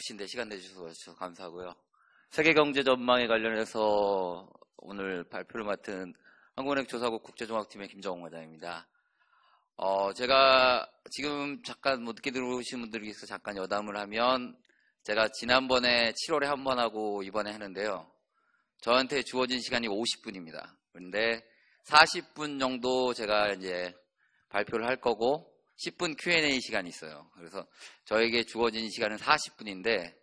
바쁘신데 시간 내주셔서 감사하고요. 세계 경제 전망에 관련해서 오늘 발표를 맡은 한국은행 조사국 국제종합팀의 김정홍 과장입니다. 제가 지금 잠깐 늦게 들어오신 분들이 있어서 잠깐 여담을 하면, 제가 지난번에 7월에 한 번 하고 이번에 하는데요. 저한테 주어진 시간이 50분입니다. 그런데 40분 정도 제가 이제 발표를 할 거고 10분 Q&A 시간이 있어요. 그래서 저에게 주어진 시간은 40분인데,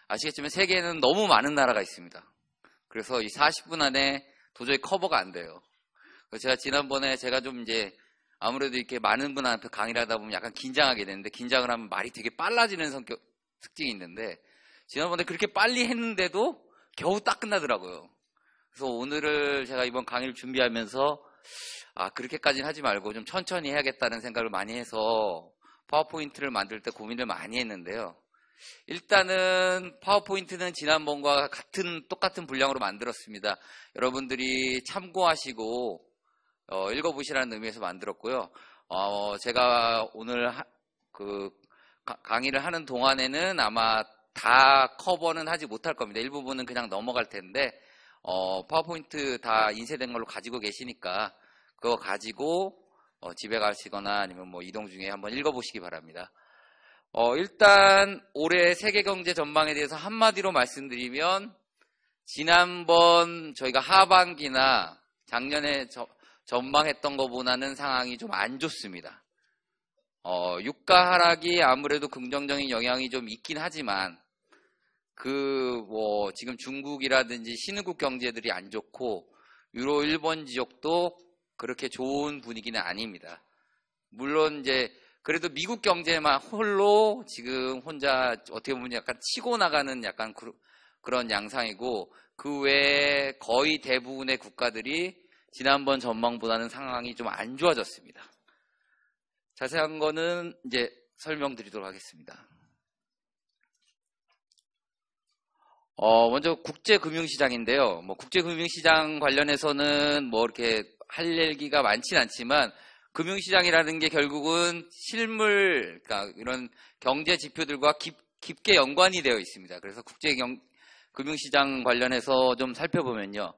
아시겠지만 세계에는 너무 많은 나라가 있습니다. 그래서 이 40분 안에 도저히 커버가 안 돼요. 그래서 제가 지난번에 제가 좀 이제 아무래도 이렇게 많은 분한테 강의를 하다 보면 약간 긴장하게 되는데, 긴장을 하면 말이 되게 빨라지는 특징이 있는데, 지난번에 그렇게 빨리 했는데도 겨우 딱 끝나더라고요. 그래서 오늘을 제가 이번 강의를 준비하면서 그렇게까지는 하지 말고 좀 천천히 해야겠다는 생각을 많이 해서 파워포인트를 만들 때 고민을 많이 했는데요. 일단은 파워포인트는 지난번과 똑같은 분량으로 만들었습니다. 여러분들이 참고하시고 읽어보시라는 의미에서 만들었고요. 제가 오늘 강의를 하는 동안에는 아마 다 커버는 하지 못할 겁니다. 일부분은 그냥 넘어갈 텐데, 파워포인트 다 인쇄된 걸로 가지고 계시니까 그거 가지고 집에 가시거나 아니면 뭐 이동 중에 한번 읽어보시기 바랍니다. 일단 올해 세계 경제 전망에 대해서 한마디로 말씀드리면, 지난번 저희가 하반기나 작년에 전망했던 것보다는 상황이 좀 안 좋습니다. 유가 하락이 아무래도 긍정적인 영향이 좀 있긴 하지만, 지금 중국이라든지 신흥국 경제들이 안 좋고 유로 일본 지역도 그렇게 좋은 분위기는 아닙니다. 물론 이제 그래도 미국 경제만 홀로 지금 혼자 어떻게 보면 약간 치고 나가는 약간 그런 양상이고, 그 외에 거의 대부분의 국가들이 지난번 전망보다는 상황이 좀 안 좋아졌습니다. 자세한 거는 이제 설명드리도록 하겠습니다. 먼저 국제금융시장인데요. 국제금융시장 관련해서는 이렇게 할 얘기가 많진 않지만, 금융시장이라는 게 결국은 실물, 그러니까 이런 경제 지표들과 깊게 연관이 되어 있습니다. 그래서 국제금융시장 관련해서 좀 살펴보면요.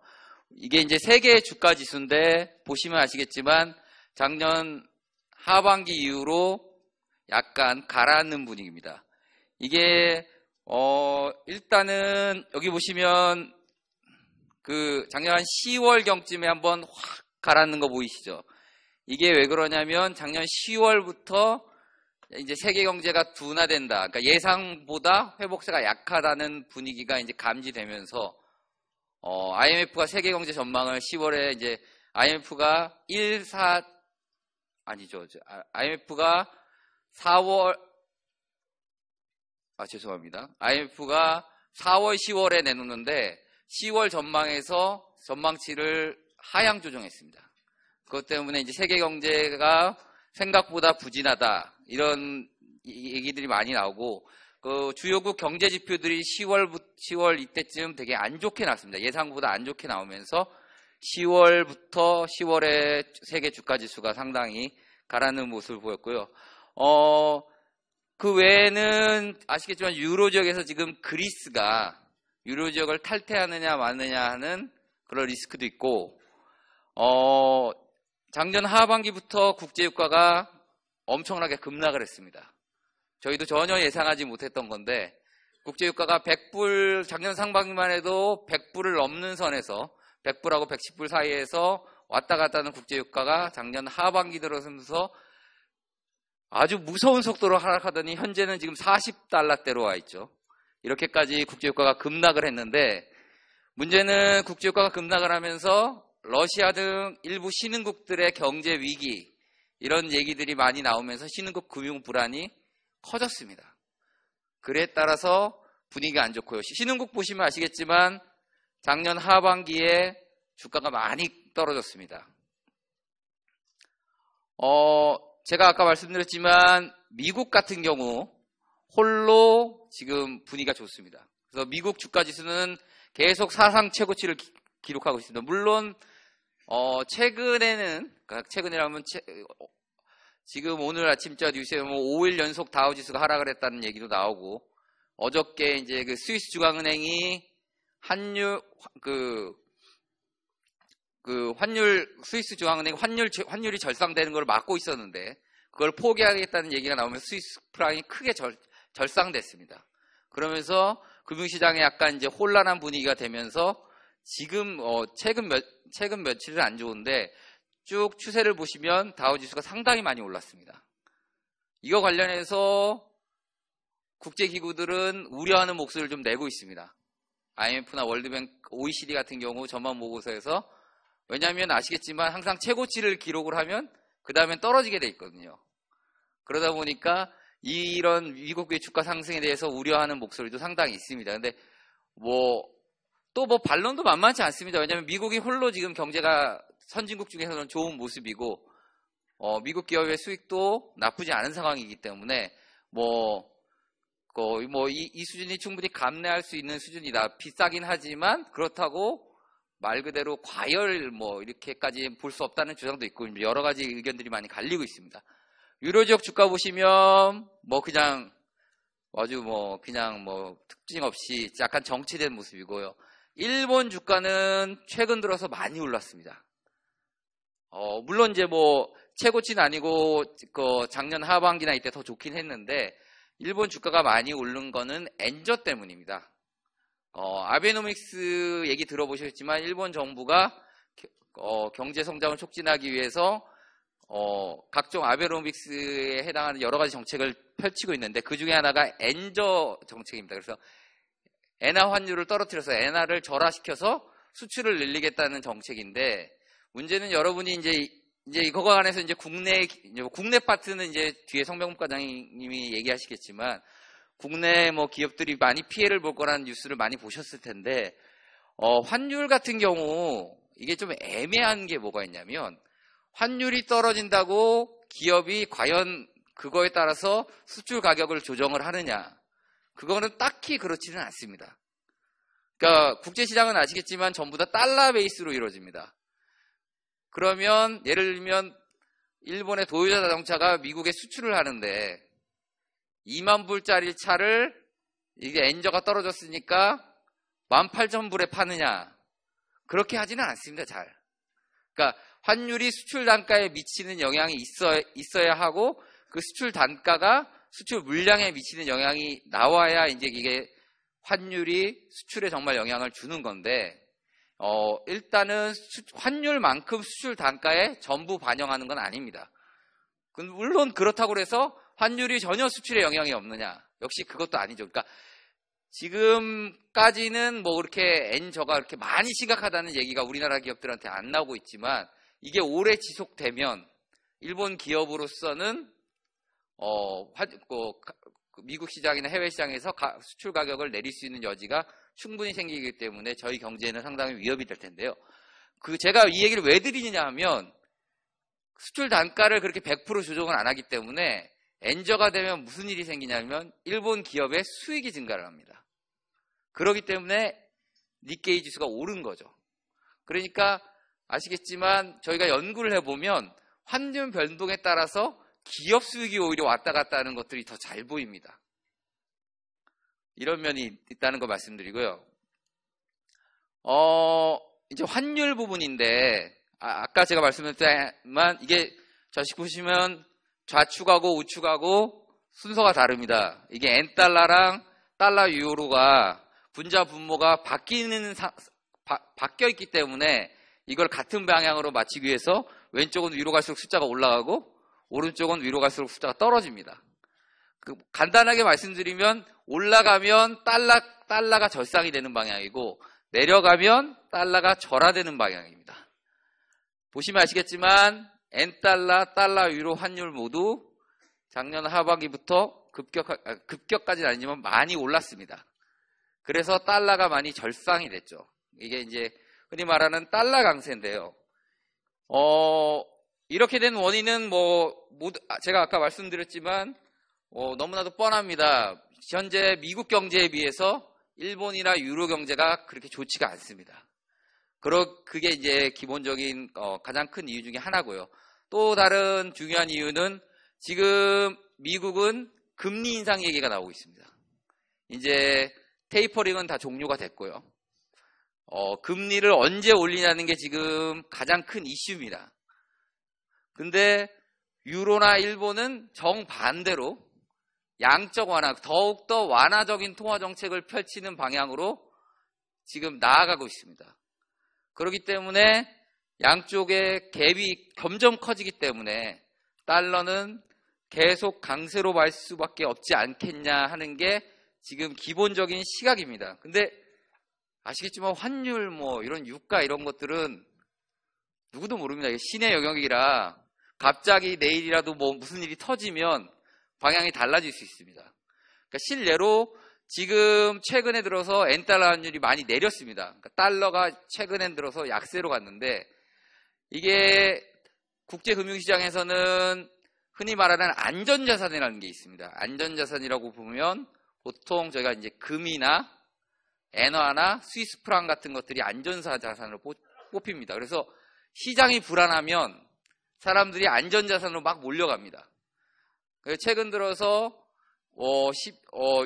이게 이제 세계 주가 지수인데, 보시면 아시겠지만 작년 하반기 이후로 약간 가라앉는 분위기입니다. 이게 일단은 여기 보시면 작년 한 10월경쯤에 한번 확 가라앉는 거 보이시죠? 이게 왜 그러냐면 작년 10월부터 이제 세계 경제가 둔화된다. 그러니까 예상보다 회복세가 약하다는 분위기가 이제 감지되면서 IMF가 세계 경제 전망을 10월에 이제 IMF가 4월, 10월에 내놓는데 10월 전망에서 전망치를 하향 조정했습니다. 그것 때문에 이제 세계 경제가 생각보다 부진하다, 이런 얘기들이 많이 나오고, 주요국 경제 지표들이 10월 이때쯤 되게 안 좋게 나왔습니다. 예상보다 안 좋게 나오면서 10월부터 10월에 세계 주가 지수가 상당히 가라앉는 모습을 보였고요. 그 외에는 아시겠지만 유로 지역에서 지금 그리스가 유로 지역을 탈퇴하느냐 마느냐 하는 그런 리스크도 있고, 작년 하반기부터 국제유가가 엄청나게 급락을 했습니다. 저희도 전혀 예상하지 못했던 건데, 국제유가가 100불, 작년 상반기만 해도 100불을 넘는 선에서 100불하고 110불 사이에서 왔다 갔다 하는 국제유가가 작년 하반기 들어서면서 아주 무서운 속도로 하락하더니 현재는 지금 40달러대로 와 있죠. 이렇게까지 국제유가가 급락을 했는데, 문제는 국제유가가 급락을 하면서 러시아 등 일부 신흥국들의 경제 위기, 이런 얘기들이 많이 나오면서 신흥국 금융 불안이 커졌습니다. 그에 따라서 분위기가 안 좋고요. 신흥국 보시면 아시겠지만 작년 하반기에 주가가 많이 떨어졌습니다. 제가 아까 말씀드렸지만 미국 같은 경우 홀로 지금 분위기가 좋습니다. 그래서 미국 주가 지수는 계속 사상 최고치를 기록하고 있습니다. 물론 최근에는, 그러니까 최근이라면 지금 오늘 아침자 뉴스에 보면 5일 연속 다우지수가 하락을 했다는 얘기도 나오고, 어저께 이제 그 스위스 중앙은행이 스위스 중앙은행 환율이 절상되는 걸 막고 있었는데 그걸 포기하겠다는 얘기가 나오면서 스위스 프랑이 크게 절상됐습니다. 그러면서 금융시장에 약간 이제 혼란한 분위기가 되면서 지금 최근 며칠은 안 좋은데 쭉 추세를 보시면 다우지수가 상당히 많이 올랐습니다. 이거 관련해서 국제기구들은 우려하는 목소리를 좀 내고 있습니다. IMF나 월드뱅크, OECD 같은 경우 전망 보고서에서 왜냐하면 아시겠지만 항상 최고치를 기록을 하면 그 다음엔 떨어지게 돼 있거든요. 그러다 보니까 이런 미국의 주가 상승에 대해서 우려하는 목소리도 상당히 있습니다. 근데 반론도 만만치 않습니다. 왜냐하면 미국이 홀로 지금 경제가 선진국 중에서는 좋은 모습이고 미국 기업의 수익도 나쁘지 않은 상황이기 때문에 이 수준이 충분히 감내할 수 있는 수준이다. 비싸긴 하지만 그렇다고 말 그대로 과열 이렇게까지 볼 수 없다는 주장도 있고 여러 가지 의견들이 많이 갈리고 있습니다. 유로 지역 주가 보시면 그냥 특징 없이 약간 정체된 모습이고요. 일본 주가는 최근 들어서 많이 올랐습니다. 물론 이제 최고치는 아니고 작년 하반기나 이때 더 좋긴 했는데 일본 주가가 많이 오른 거는 엔저 때문입니다. 아베노믹스 얘기 들어보셨지만 일본 정부가 경제 성장을 촉진하기 위해서 각종 아베노믹스에 해당하는 여러 가지 정책을 펼치고 있는데 그 중에 하나가 엔저 정책입니다. 그래서 엔화 환율을 떨어뜨려서 엔화를 절하시켜서 수출을 늘리겠다는 정책인데 문제는 여러분이 이제 이거가 관해서 이제 국내 파트는 이제 뒤에 성병국 과장님이 얘기하시겠지만 국내 기업들이 많이 피해를 볼 거라는 뉴스를 많이 보셨을 텐데 환율 같은 경우 이게 좀 애매한 게 뭐가 있냐면 환율이 떨어진다고 기업이 과연 그거에 따라서 수출 가격을 조정을 하느냐 그거는 딱히 그렇지는 않습니다. 그러니까 국제시장은 아시겠지만 전부 다 달러 베이스로 이루어집니다. 그러면 예를 들면 일본의 도요타 자동차가 미국에 수출을 하는데 2만 불짜리 차를 이게 엔저가 떨어졌으니까 18,000불에 파느냐 그렇게 하지는 않습니다. 잘. 그러니까 환율이 수출 단가에 미치는 영향이 있어야 하고 그 수출 단가가 수출 물량에 미치는 영향이 나와야 이제 이게 환율이 수출에 정말 영향을 주는 건데 일단은 환율만큼 수출 단가에 전부 반영하는 건 아닙니다. 물론 그렇다고 해서 환율이 전혀 수출에 영향이 없느냐? 역시 그것도 아니죠. 그러니까 지금까지는 그렇게 엔저가 그렇게 많이 심각하다는 얘기가 우리나라 기업들한테 안 나오고 있지만 이게 오래 지속되면 일본 기업으로서는 미국 시장이나 해외 시장에서 수출 가격을 내릴 수 있는 여지가 충분히 생기기 때문에 저희 경제에는 상당히 위협이 될 텐데요. 제가 이 얘기를 왜 드리느냐 하면 수출 단가를 그렇게 100% 조정을 안 하기 때문에 엔저가 되면 무슨 일이 생기냐면 일본 기업의 수익이 증가를 합니다. 그렇기 때문에 니케이 지수가 오른 거죠. 그러니까 아시겠지만 저희가 연구를 해보면 환율 변동에 따라서 기업 수익이 오히려 왔다 갔다 하는 것들이 더 잘 보입니다. 이런 면이 있다는 거 말씀드리고요. 이제 환율 부분인데 아까 제가 말씀드렸지만 이게 좌측 보시면 좌측하고 우측하고 순서가 다릅니다. 이게 엔달러랑 달러 유로가 분자 분모가 바뀌어 있기 때문에 이걸 같은 방향으로 맞추기 위해서 왼쪽은 위로 갈수록 숫자가 올라가고 오른쪽은 위로 갈수록 숫자가 떨어집니다. 간단하게 말씀드리면 올라가면 달러가 절상이 되는 방향이고 내려가면 달러가 절하되는 방향입니다. 보시면 아시겠지만 엔달러, 달러, 유로 환율 모두 작년 하반기부터 급격까지는 아니지만 많이 올랐습니다. 그래서 달러가 많이 절상이 됐죠. 이게 이제 흔히 말하는 달러 강세인데요. 이렇게 된 원인은 제가 아까 말씀드렸지만 너무나도 뻔합니다. 현재 미국 경제에 비해서 일본이나 유로 경제가 그렇게 좋지가 않습니다. 그게 이제 기본적인 가장 큰 이유 중에 하나고요. 또 다른 중요한 이유는 지금 미국은 금리 인상 얘기가 나오고 있습니다. 이제 테이퍼링은 다 종료가 됐고요. 금리를 언제 올리냐는 게 지금 가장 큰 이슈입니다. 근데 유로나 일본은 정반대로 양적 완화, 더욱더 완화적인 통화 정책을 펼치는 방향으로 지금 나아가고 있습니다. 그렇기 때문에 양쪽의 갭이 점점 커지기 때문에 달러는 계속 강세로 갈 수밖에 없지 않겠냐 하는 게 지금 기본적인 시각입니다. 근데 아시겠지만 환율 이런 유가 이런 것들은 누구도 모릅니다. 이게 신의 영역이라 갑자기 내일이라도 무슨 일이 터지면 방향이 달라질 수 있습니다. 그러니까 실례로 지금 최근에 들어서 엔달러 환율이 많이 내렸습니다. 그러니까 달러가 최근에 들어서 약세로 갔는데 이게 국제금융시장에서는 흔히 말하는 안전자산이라는 게 있습니다. 안전자산이라고 보면 보통 저희가 이제 금이나 엔화나 스위스 프랑 같은 것들이 안전자산으로 뽑힙니다. 그래서 시장이 불안하면 사람들이 안전자산으로 막 몰려갑니다. 그래서 최근 들어서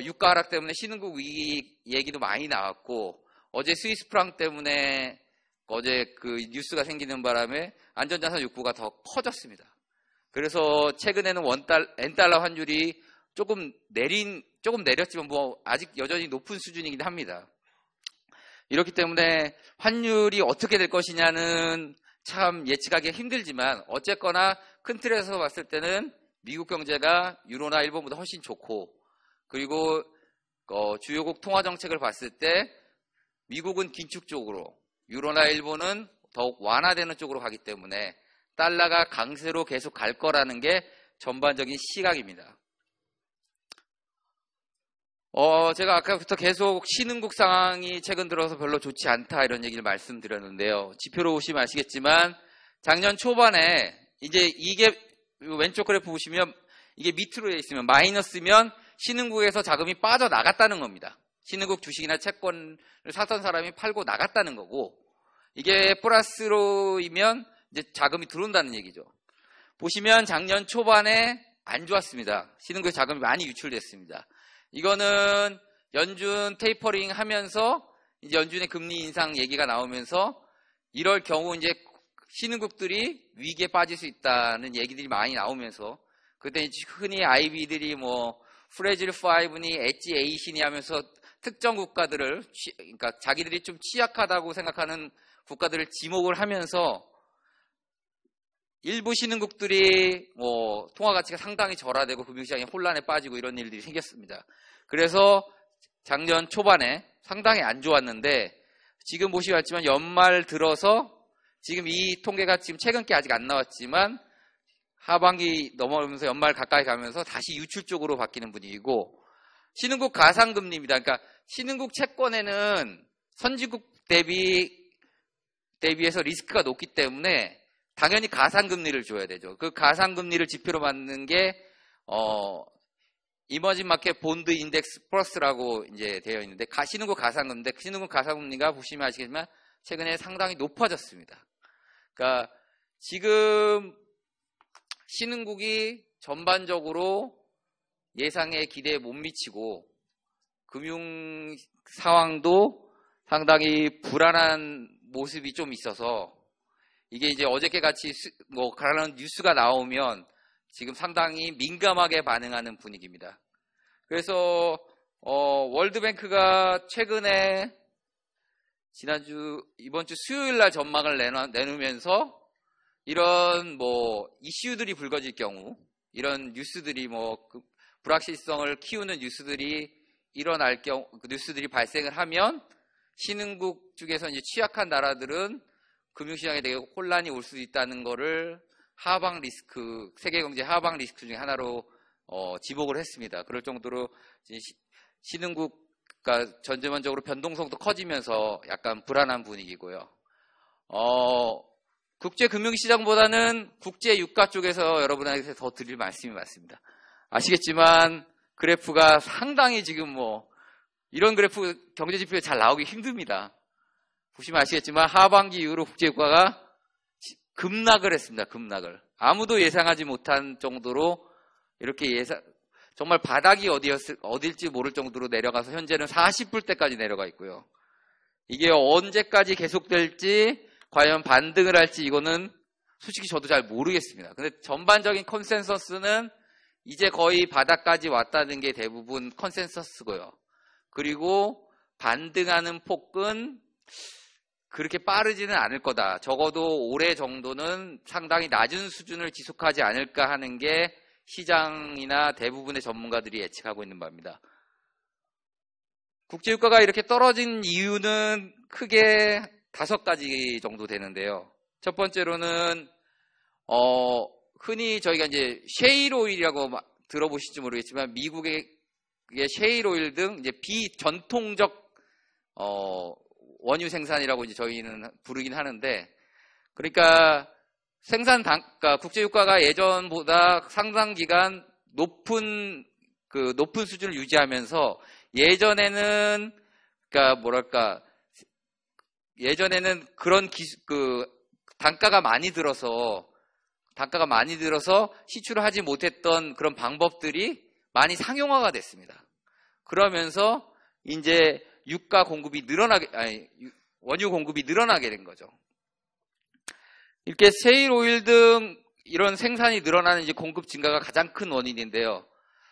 유가 하락 때문에 신흥국 위기 얘기도 많이 나왔고 어제 스위스 프랑 때문에 어제 그 뉴스가 생기는 바람에 안전자산 욕구가 더 커졌습니다. 그래서 최근에는 엔달러 환율이 조금 내렸지만 아직 여전히 높은 수준이긴 합니다. 이렇기 때문에 환율이 어떻게 될 것이냐는 참 예측하기 힘들지만 어쨌거나 큰 틀에서 봤을 때는 미국 경제가 유로나 일본보다 훨씬 좋고 그리고 주요국 통화 정책을 봤을 때 미국은 긴축 쪽으로 유로나 일본은 더욱 완화되는 쪽으로 가기 때문에 달러가 강세로 계속 갈 거라는 게 전반적인 시각입니다. 제가 아까부터 계속 신흥국 상황이 최근 들어서 별로 좋지 않다 이런 얘기를 말씀드렸는데요. 지표로 보시면 아시겠지만 작년 초반에 이제 이게 왼쪽 그래프 보시면 이게 밑으로 있으면 마이너스면 신흥국에서 자금이 빠져나갔다는 겁니다. 신흥국 주식이나 채권을 사던 사람이 팔고 나갔다는 거고 이게 플러스로이면 이제 자금이 들어온다는 얘기죠. 보시면 작년 초반에 안 좋았습니다. 신흥국에 자금이 많이 유출됐습니다. 이거는 연준 테이퍼링 하면서 이제 연준의 금리 인상 얘기가 나오면서 이럴 경우 이제 신흥국들이 위기에 빠질 수 있다는 얘기들이 많이 나오면서 그때 흔히 IB들이 프레질 5니 엣지 8이니 하면서 특정 국가들을 그러니까 자기들이 좀 취약하다고 생각하는 국가들을 지목을 하면서 일부 신흥국들이 통화 가치가 상당히 절하되고 금융시장이 혼란에 빠지고 이런 일들이 생겼습니다. 그래서 작년 초반에 상당히 안 좋았는데 지금 보시면 알지만 연말 들어서 지금 이 통계가 지금 최근 게 아직 안 나왔지만 하반기 넘어오면서 연말 가까이 가면서 다시 유출 쪽으로 바뀌는 분위기고 신흥국 가상금리입니다. 그러니까 신흥국 채권에는 선진국 대비해서 리스크가 높기 때문에 당연히 가상금리를 줘야 되죠. 그 가상금리를 지표로 만든 게 이머징 마켓 본드 인덱스 플러스라고 이제 되어 있는데 신흥국 가상금리인데 신흥국 가상금리가 보시면 아시겠지만 최근에 상당히 높아졌습니다. 그러니까 지금 신흥국이 전반적으로 예상의 기대에 못 미치고 금융 상황도 상당히 불안한 모습이 좀 있어서 이게 이제 어저께 같이 그런 뉴스가 나오면 지금 상당히 민감하게 반응하는 분위기입니다. 그래서 월드뱅크가 최근에 이번 주 수요일 날 전망을 내놓으면서 이런 이슈들이 불거질 경우 이런 뉴스들이 불확실성을 키우는 뉴스들이 일어날 경우 뉴스들이 발생을 하면 신흥국 중에서 이제 취약한 나라들은 금융시장에 되게 혼란이 올 수 있다는 거를 하방 리스크, 세계경제 하방 리스크 중에 하나로 지목을 했습니다. 그럴 정도로 신흥국가 전반적으로 변동성도 커지면서 약간 불안한 분위기고요. 국제금융시장보다는 국제유가 쪽에서 여러분에게 더 드릴 말씀이 많습니다. 아시겠지만 그래프가 상당히 지금 이런 그래프 경제지표에 잘 나오기 힘듭니다. 보시면 아시겠지만 하반기 이후로 국제유가가 급락을 했습니다. 급락을. 아무도 예상하지 못한 정도로 이렇게 정말 바닥이 어딜지 모를 정도로 내려가서 현재는 40불대까지 내려가 있고요. 이게 언제까지 계속될지, 과연 반등을 할지 이거는 솔직히 저도 잘 모르겠습니다. 근데 전반적인 컨센서스는 이제 거의 바닥까지 왔다는 게 대부분 컨센서스고요. 그리고 반등하는 폭은 그렇게 빠르지는 않을 거다. 적어도 올해 정도는 상당히 낮은 수준을 지속하지 않을까 하는 게 시장이나 대부분의 전문가들이 예측하고 있는 바입니다. 국제유가가 이렇게 떨어진 이유는 크게 5가지 정도 되는데요. 첫 번째로는 흔히 저희가 이제 셰일 오일이라고 들어보실지 모르겠지만 미국의 셰일 오일 등 이제 비전통적 원유 생산이라고 이제 저희는 부르긴 하는데, 그러니까 생산 단가, 국제유가가 예전보다 상당 기간 높은 수준을 유지하면서 예전에는 그런 단가가 많이 들어서 시추를 하지 못했던 그런 방법들이 많이 상용화가 됐습니다. 그러면서 이제 원유 공급이 늘어나게 된 거죠. 이렇게 셰일 오일 등 이런 생산이 늘어나는 이제 공급 증가가 가장 큰 원인인데요.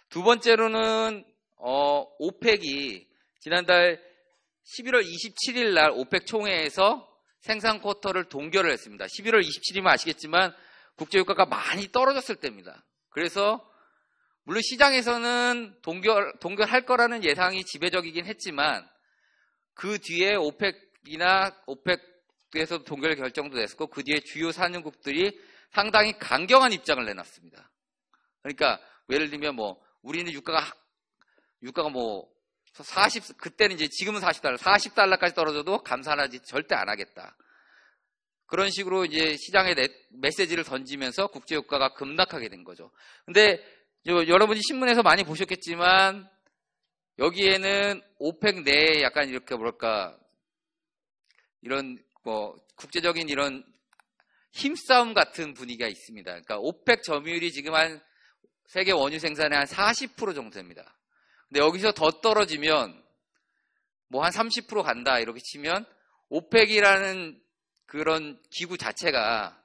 두 번째로는 오펙이 지난달 11월 27일 날 오펙 총회에서 생산 쿼터를 동결을 했습니다. 11월 27일이면 아시겠지만 국제유가가 많이 떨어졌을 때입니다. 그래서 물론 시장에서는 동결할 거라는 예상이 지배적이긴 했지만 그 뒤에 오펙에서 동결 결정도 냈었고 그 뒤에 주요 산유국들이 상당히 강경한 입장을 내놨습니다. 그러니까 예를 들면 우리는 유가가 그때는 이제 지금은 40달러까지 떨어져도 감산하지 절대 안 하겠다. 그런 식으로 이제 시장에 메시지를 던지면서 국제유가가 급락하게 된 거죠. 근데 여러분이 신문에서 많이 보셨겠지만 여기에는 오펙 내에 약간 이렇게 이런 국제적인 이런 힘싸움 같은 분위기가 있습니다. 그러니까 오펙 점유율이 지금 세계 원유 생산의 한 40% 정도 됩니다. 근데 여기서 더 떨어지면 한 30% 간다 이렇게 치면 오펙이라는 그런 기구 자체가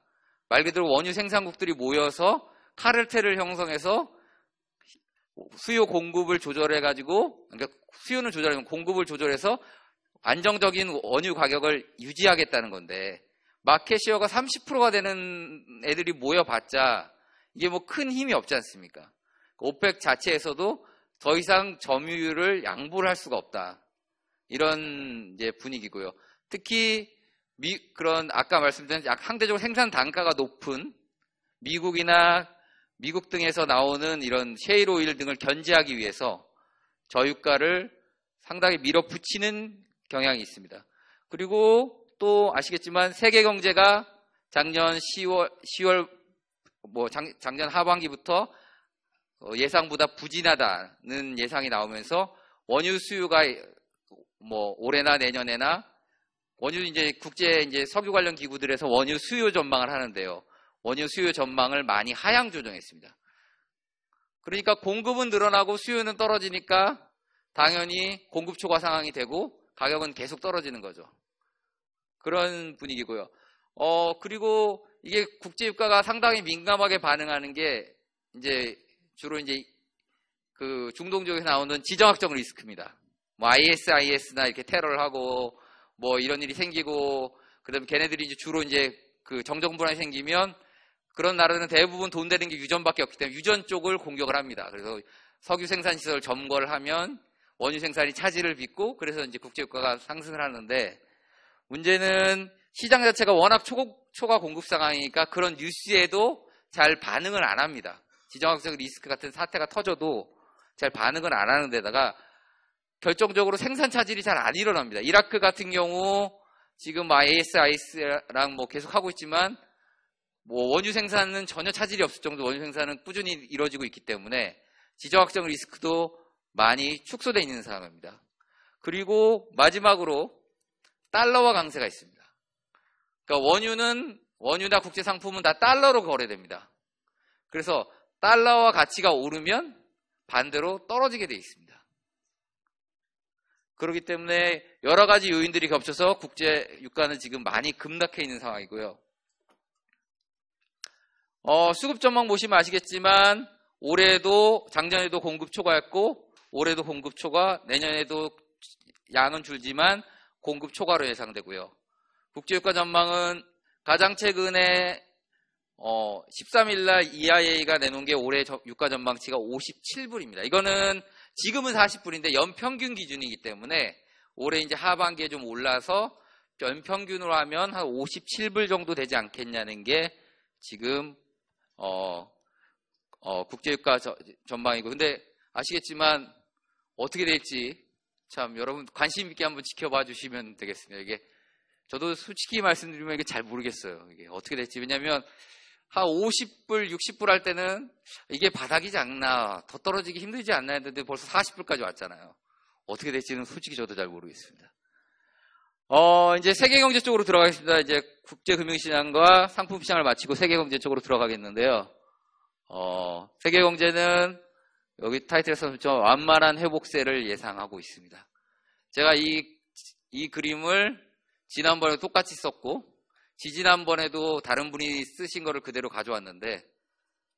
말 그대로 원유 생산국들이 모여서 카르텔을 형성해서 수요 공급을 조절해가지고, 그러니까 수요는 조절하면 공급을 조절해서 안정적인 원유 가격을 유지하겠다는 건데, 마켓시어가 30%가 되는 애들이 모여봤자 이게 큰 힘이 없지 않습니까? 오펙 자체에서도 더 이상 점유율을 양보를 할 수가 없다. 이런 이제 분위기고요. 특히 그런 아까 말씀드린 상대적으로 생산 단가가 높은 미국 등에서 나오는 이런 셰일 오일 등을 견제하기 위해서 저유가를 상당히 밀어붙이는 경향이 있습니다. 그리고 또 아시겠지만 세계 경제가 작년 10월 작년 하반기부터 예상보다 부진하다는 예상이 나오면서 원유 수요가 올해나 내년에나 원유 국제 석유 관련 기구들에서 원유 수요 전망을 하는데요. 원유 수요 전망을 많이 하향 조정했습니다. 그러니까 공급은 늘어나고 수요는 떨어지니까 당연히 공급 초과 상황이 되고 가격은 계속 떨어지는 거죠. 그런 분위기고요. 그리고 이게 국제유가가 상당히 민감하게 반응하는 게 주로 그 중동 지역에서 나오는 지정학적 리스크입니다. ISIS나 이렇게 테러를 하고 이런 일이 생기고, 그다음에 걔네들이 주로 그 정정불안이 생기면 그런 나라들은 대부분 돈 되는 게 유전밖에 없기 때문에 유전 쪽을 공격을 합니다. 그래서 석유 생산 시설 점거를 하면 원유 생산이 차질을 빚고, 그래서 국제유가가 상승을 하는데, 문제는 시장 자체가 워낙 초과 공급 상황이니까 그런 뉴스에도 잘 반응을 안 합니다. 지정학적 리스크 같은 사태가 터져도 잘 반응을 안 하는 데다가 결정적으로 생산 차질이 잘 안 일어납니다. 이라크 같은 경우 지금 ISIS랑 계속 하고 있지만 원유 생산은 전혀 차질이 없을 정도 원유 생산은 꾸준히 이루어지고 있기 때문에 지정학적 리스크도 많이 축소되어 있는 상황입니다. 그리고 마지막으로 달러화 강세가 있습니다. 그러니까 원유나 국제 상품은 다 달러로 거래됩니다. 그래서 달러화 가치가 오르면 반대로 떨어지게 돼 있습니다. 그렇기 때문에 여러 가지 요인들이 겹쳐서 국제 유가는 지금 많이 급락해 있는 상황이고요. 수급 전망 보시면 아시겠지만 올해도 작년에도 공급 초과였고 올해도 공급 초과, 내년에도 양은 줄지만 공급 초과로 예상되고요. 국제유가 전망은 가장 최근에 13일날 EIA가 내놓은 게 올해 유가 전망치가 57불입니다. 이거는 지금은 40불인데 연평균 기준이기 때문에 올해 이제 하반기에 좀 올라서 연평균으로 하면 한 57불 정도 되지 않겠냐는 게 지금 국제유가 전망이고, 근데 아시겠지만 어떻게 될지 참 여러분 관심 있게 한번 지켜봐 주시면 되겠습니다. 이게 저도 솔직히 말씀드리면 이게 잘 모르겠어요. 이게 어떻게 될지. 왜냐하면 한 50불, 60불 할 때는 이게 바닥이지 않나, 더 떨어지기 힘들지 않나 했는데 벌써 40불까지 왔잖아요. 어떻게 될지는 솔직히 저도 잘 모르겠습니다. 이제 세계경제 쪽으로 들어가겠습니다. 이제 국제금융시장과 상품시장을 마치고 세계경제 쪽으로 들어가겠는데요. 세계경제는 여기 타이틀에서 완만한 회복세를 예상하고 있습니다. 제가 이 그림을 지난번에 똑같이 썼고, 지지난번에도 다른 분이 쓰신 거를 그대로 가져왔는데,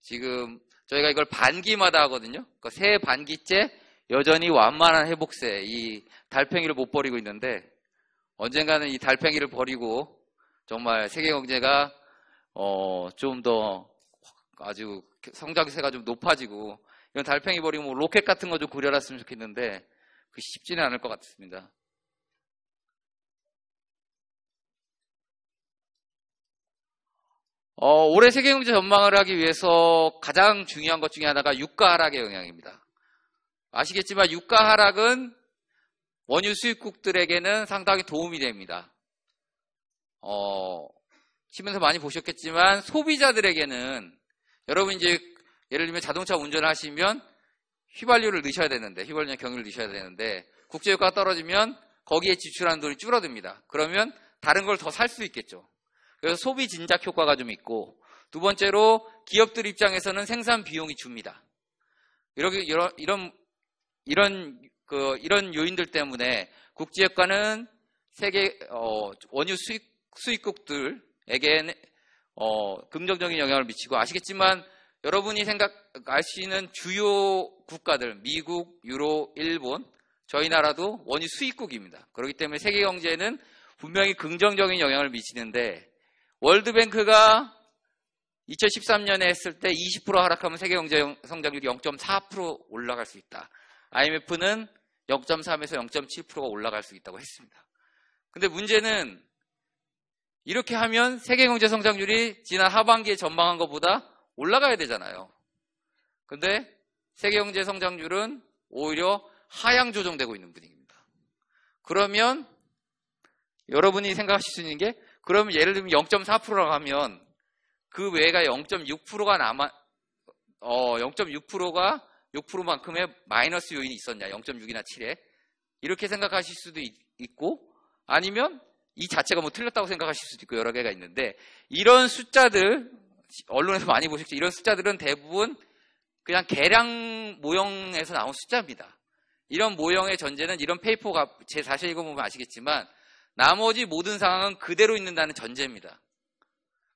지금 저희가 이걸 반기마다 하거든요. 그러니까 새 반기째 여전히 완만한 회복세, 이 달팽이를 못 버리고 있는데, 언젠가는 이 달팽이를 버리고 정말 세계 경제가 좀 더 아주 성장세가 좀 높아지고, 이런 달팽이 버리고 뭐 로켓 같은 거 좀 그려놨으면 좋겠는데 그 쉽지는 않을 것 같습니다. 올해 세계 경제 전망을 하기 위해서 가장 중요한 것 중에 하나가 유가 하락의 영향입니다. 아시겠지만 유가 하락은 원유 수입국들에게는 상당히 도움이 됩니다. 신문에서 많이 보셨겠지만 소비자들에게는, 여러분 이제 예를 들면 자동차 운전을 하시면 휘발유를 넣으셔야 되는데, 휘발유나 경유를 넣으셔야 되는데 국제유가가 떨어지면 거기에 지출하는 돈이 줄어듭니다. 그러면 다른 걸 더 살 수 있겠죠. 그래서 소비 진작 효과가 좀 있고, 두 번째로 기업들 입장에서는 생산 비용이 줍니다. 이런 요인들 때문에 국제유가는 세계 원유 수입국들에게 긍정적인 영향을 미치고, 아시겠지만 여러분이 아시는 주요 국가들, 미국, 유로, 일본, 저희 나라도 원유 수입국입니다. 그렇기 때문에 세계 경제에는 분명히 긍정적인 영향을 미치는데, 월드뱅크가 2013년에 했을 때 20% 하락하면 세계 경제 성장률이 0.4% 올라갈 수 있다. IMF는 0.3에서 0.7%가 올라갈 수 있다고 했습니다. 근데 문제는 이렇게 하면 세계 경제 성장률이 지난 하반기에 전망한 것보다 올라가야 되잖아요. 근데 세계 경제 성장률은 오히려 하향 조정되고 있는 분위기입니다. 그러면 여러분이 생각하실 수 있는 게, 그러면 예를 들면 0.4%라고 하면 그 외가 0.6%가 6%만큼의 마이너스 요인이 있었냐, 0.6이나 7에. 이렇게 생각하실 수도 있고, 아니면 이 자체가 뭐 틀렸다고 생각하실 수도 있고, 여러 개가 있는데, 이런 숫자들, 언론에서 많이 보셨죠? 이런 숫자들은 대부분 그냥 계량 모형에서 나온 숫자입니다. 이런 모형의 전제는, 이런 페이퍼가 제 자세히 읽어보면 아시겠지만 나머지 모든 상황은 그대로 있는다는 전제입니다.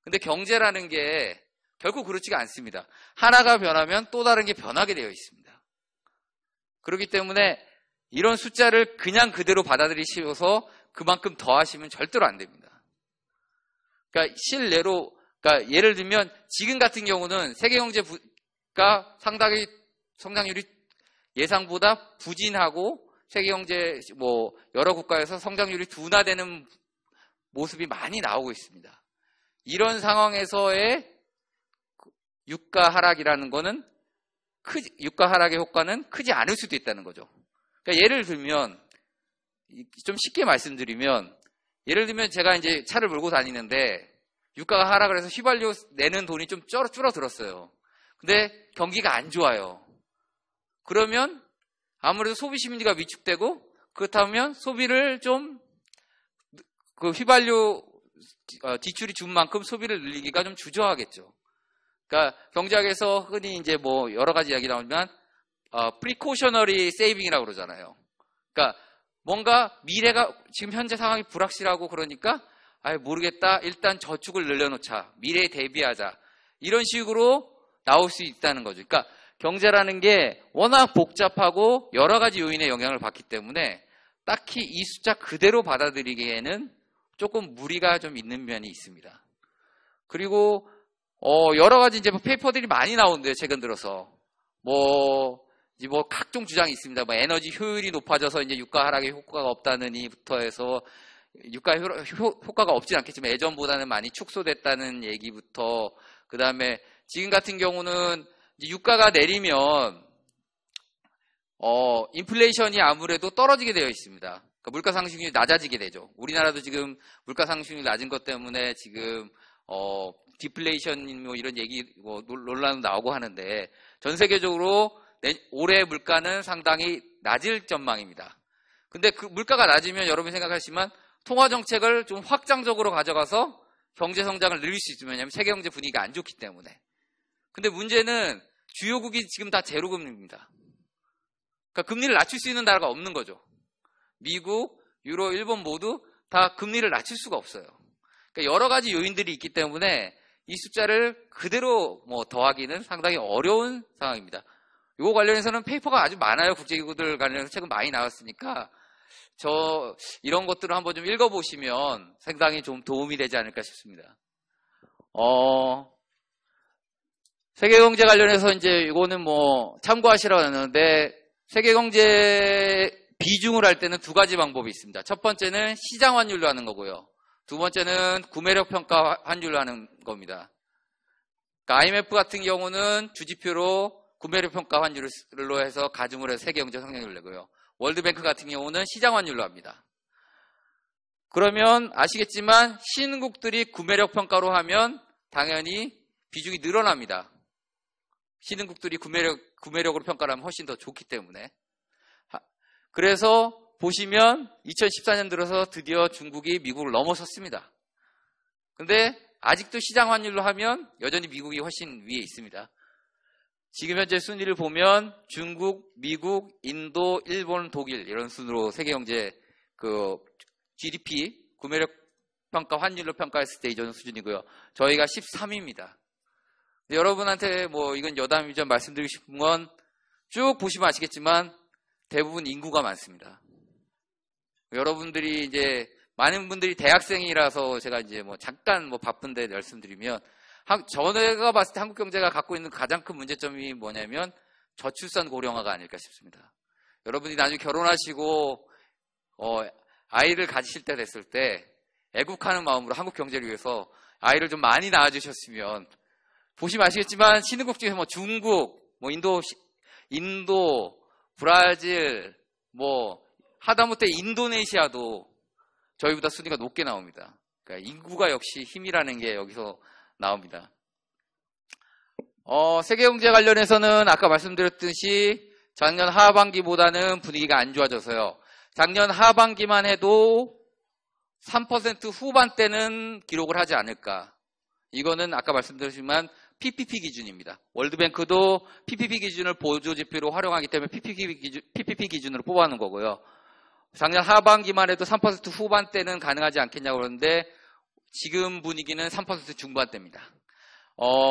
근데 경제라는 게 결코 그렇지가 않습니다. 하나가 변하면 또 다른 게 변하게 되어 있습니다. 그렇기 때문에 이런 숫자를 그냥 그대로 받아들이셔서 그만큼 더하시면 절대로 안 됩니다. 그러니까 그러니까 예를 들면 지금 같은 경우는 세계 경제가 상당히 성장률이 예상보다 부진하고, 세계 경제 여러 국가에서 성장률이 둔화되는 모습이 많이 나오고 있습니다. 이런 상황에서의 유가 하락이라는 거는 유가 하락의 효과는 크지 않을 수도 있다는 거죠. 그러니까 예를 들면, 좀 쉽게 말씀드리면, 예를 들면 제가 이제 차를 몰고 다니는데 유가가 하락을 해서 휘발유 내는 돈이 좀 줄어들었어요. 근데 경기가 안 좋아요. 그러면 아무래도 소비 심리가 위축되고, 그렇다면 소비를 좀, 그 휘발유 지출이 준 만큼 소비를 늘리기가 좀 주저하겠죠. 그러니까 경제학에서 흔히 이제 여러 가지 이야기 나오지만 precautionary saving이라고 그러잖아요. 그러니까 뭔가 미래가 지금 현재 상황이 불확실하고 그러니까 모르겠다. 일단 저축을 늘려놓자. 미래에 대비하자. 이런 식으로 나올 수 있다는 거죠. 그러니까 경제라는 게 워낙 복잡하고 여러 가지 요인의 영향을 받기 때문에 딱히 이 숫자 그대로 받아들이기에는 조금 무리가 좀 있는 면이 있습니다. 그리고 여러 가지 이제 페이퍼들이 많이 나오는데요. 최근 들어서 이제 각종 주장이 있습니다. 에너지 효율이 높아져서 이제 유가 하락에 효과가 없다느니부터 해서 유가 효과가 없진 않겠지만 예전보다는 많이 축소됐다는 얘기부터 그 다음에 지금 같은 경우는 이제 유가가 내리면 인플레이션이 아무래도 떨어지게 되어 있습니다. 그러니까 물가 상승률이 낮아지게 되죠. 우리나라도 지금 물가 상승률이 낮은 것 때문에 지금 디플레이션 이런 얘기 논란도 나오고 하는데 전 세계적으로 올해 물가는 상당히 낮을 전망입니다. 근데 그 물가가 낮으면 여러분이 생각하시지만 통화 정책을 좀 확장적으로 가져가서 경제 성장을 늘릴 수 있으면 왜냐하면 세계 경제 분위기가 안 좋기 때문에. 근데 문제는 주요국이 지금 다 제로 금리입니다. 그러니까 금리를 낮출 수 있는 나라가 없는 거죠. 미국, 유로, 일본 모두 다 금리를 낮출 수가 없어요. 그러니까 여러 가지 요인들이 있기 때문에 이 숫자를 그대로 더하기는 상당히 어려운 상황입니다. 이거 관련해서는 페이퍼가 아주 많아요. 국제기구들 관련해서 최근 많이 나왔으니까 이런 것들을 한번 좀 읽어보시면 상당히 좀 도움이 되지 않을까 싶습니다. 세계경제 관련해서 이제 이거는 참고하시라고 했는데 세계경제 비중을 할 때는 두 가지 방법이 있습니다. 첫 번째는 시장 환율로 하는 거고요. 두 번째는 구매력 평가 환율로 하는 겁니다. 그러니까 IMF 같은 경우는 주지표로 구매력 평가 환율로 해서 가중을 해서 세계경제 성장률을 내고요. 월드뱅크 같은 경우는 시장 환율로 합니다. 그러면 아시겠지만 신흥국들이 구매력 평가로 하면 당연히 비중이 늘어납니다. 신흥국들이 구매력으로 평가를 하면 훨씬 더 좋기 때문에. 그래서 보시면 2014년 들어서 드디어 중국이 미국을 넘어섰습니다. 근데 아직도 시장 환율로 하면 여전히 미국이 훨씬 위에 있습니다. 지금 현재 순위를 보면 중국, 미국, 인도, 일본, 독일 이런 순으로 세계경제 GDP 구매력 평가 환율로 평가했을 때 이 정도 수준이고요. 저희가 13위입니다. 여러분한테 이건 여담이죠. 말씀드리고 싶은 건 쭉 보시면 아시겠지만 대부분 인구가 많습니다. 여러분들이 이제 많은 분들이 대학생이라서 제가 이제 잠깐 바쁜데 말씀드리면 저희가 봤을 때 한국 경제가 갖고 있는 가장 큰 문제점이 뭐냐면 저출산 고령화가 아닐까 싶습니다. 여러분이 나중에 결혼하시고 아이를 가지실 때 됐을 때 애국하는 마음으로 한국 경제를 위해서 아이를 좀 많이 낳아주셨으면 보시면 아시겠지만 신흥국 중에서 중국, 인도, 브라질, 하다못해 인도네시아도 저희보다 순위가 높게 나옵니다. 그러니까 인구가 역시 힘이라는 게 여기서 나옵니다. 세계 경제 관련해서는 아까 말씀드렸듯이 작년 하반기보다는 분위기가 안 좋아져서요. 작년 하반기만 해도 3% 후반대는 기록을 하지 않을까. 이거는 아까 말씀드렸지만 PPP 기준입니다. 월드뱅크도 PPP 기준을 보조지표로 활용하기 때문에 PPP 기준으로 뽑아놓은 거고요. 작년 하반기만 해도 3% 후반대는 가능하지 않겠냐고 그러는데 지금 분위기는 3% 중반대입니다.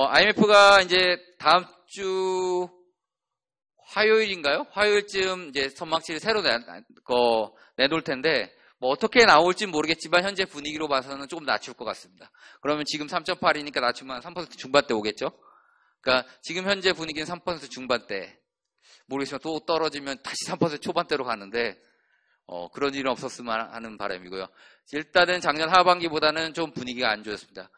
IMF가 이제 다음 주 화요일인가요? 화요일쯤 이제 전망치를 새로 내놓을 텐데 어떻게 나올지 모르겠지만 현재 분위기로 봐서는 조금 낮출 것 같습니다. 그러면 지금 3.8이니까 낮추면 3% 중반대 오겠죠? 그러니까 지금 현재 분위기는 3% 중반대. 모르겠지만 또 떨어지면 다시 3% 초반대로 가는데 그런 일은 없었으면 하는 바람이고요. 일단은 작년 하반기보다는 좀 분위기가 안 좋았습니다.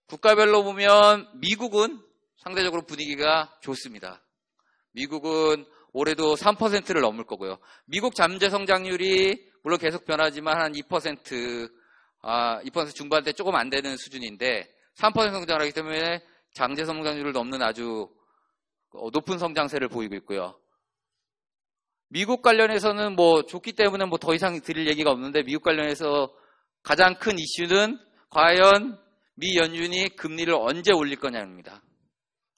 국가별로 보면 미국은 상대적으로 분위기가 좋습니다. 미국은 올해도 3%를 넘을 거고요. 미국 잠재 성장률이 물론 계속 변하지만 한 2% 중반대 조금 안 되는 수준인데 3% 성장을 하기 때문에 잠재 성장률을 넘는 아주 높은 성장세를 보이고 있고요. 미국 관련해서는 좋기 때문에 더 이상 드릴 얘기가 없는데 미국 관련해서 가장 큰 이슈는 과연 미 연준이 금리를 언제 올릴 거냐입니다.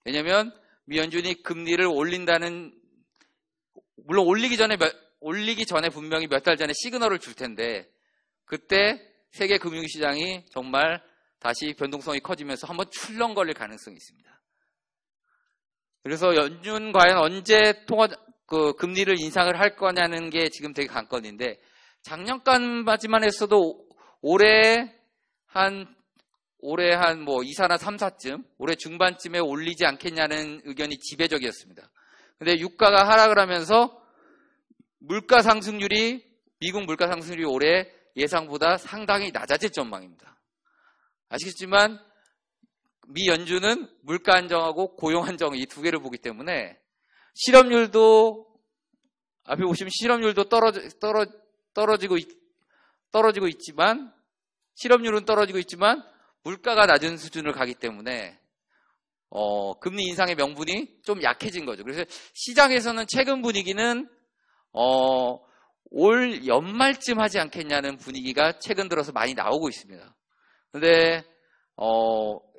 왜냐하면 미 연준이 금리를 올린다는 물론 올리기 전에 분명히 몇 달 전에 시그널을 줄 텐데 그때 세계 금융시장이 정말 다시 변동성이 커지면서 한번 출렁거릴 가능성이 있습니다. 그래서 연준 과연 언제 금리를 인상을 할 거냐는 게 지금 되게 관건인데 작년까지만 했어도 올해 한 뭐 2사나 3사쯤 올해 중반쯤에 올리지 않겠냐는 의견이 지배적이었습니다. 근데 유가가 하락을 하면서 미국 물가 상승률이 올해 예상보다 상당히 낮아질 전망입니다. 아시겠지만 미 연준은 물가 안정하고 고용 안정 이 두 개를 보기 때문에 실업률도 앞에 보시면 실업률도 떨어지고 있지만 실업률은 떨어지고 있지만 물가가 낮은 수준을 가기 때문에 금리 인상의 명분이 좀 약해진 거죠. 그래서 시장에서는 최근 분위기는 올 연말쯤 하지 않겠냐는 분위기가 최근 들어서 많이 나오고 있습니다. 근데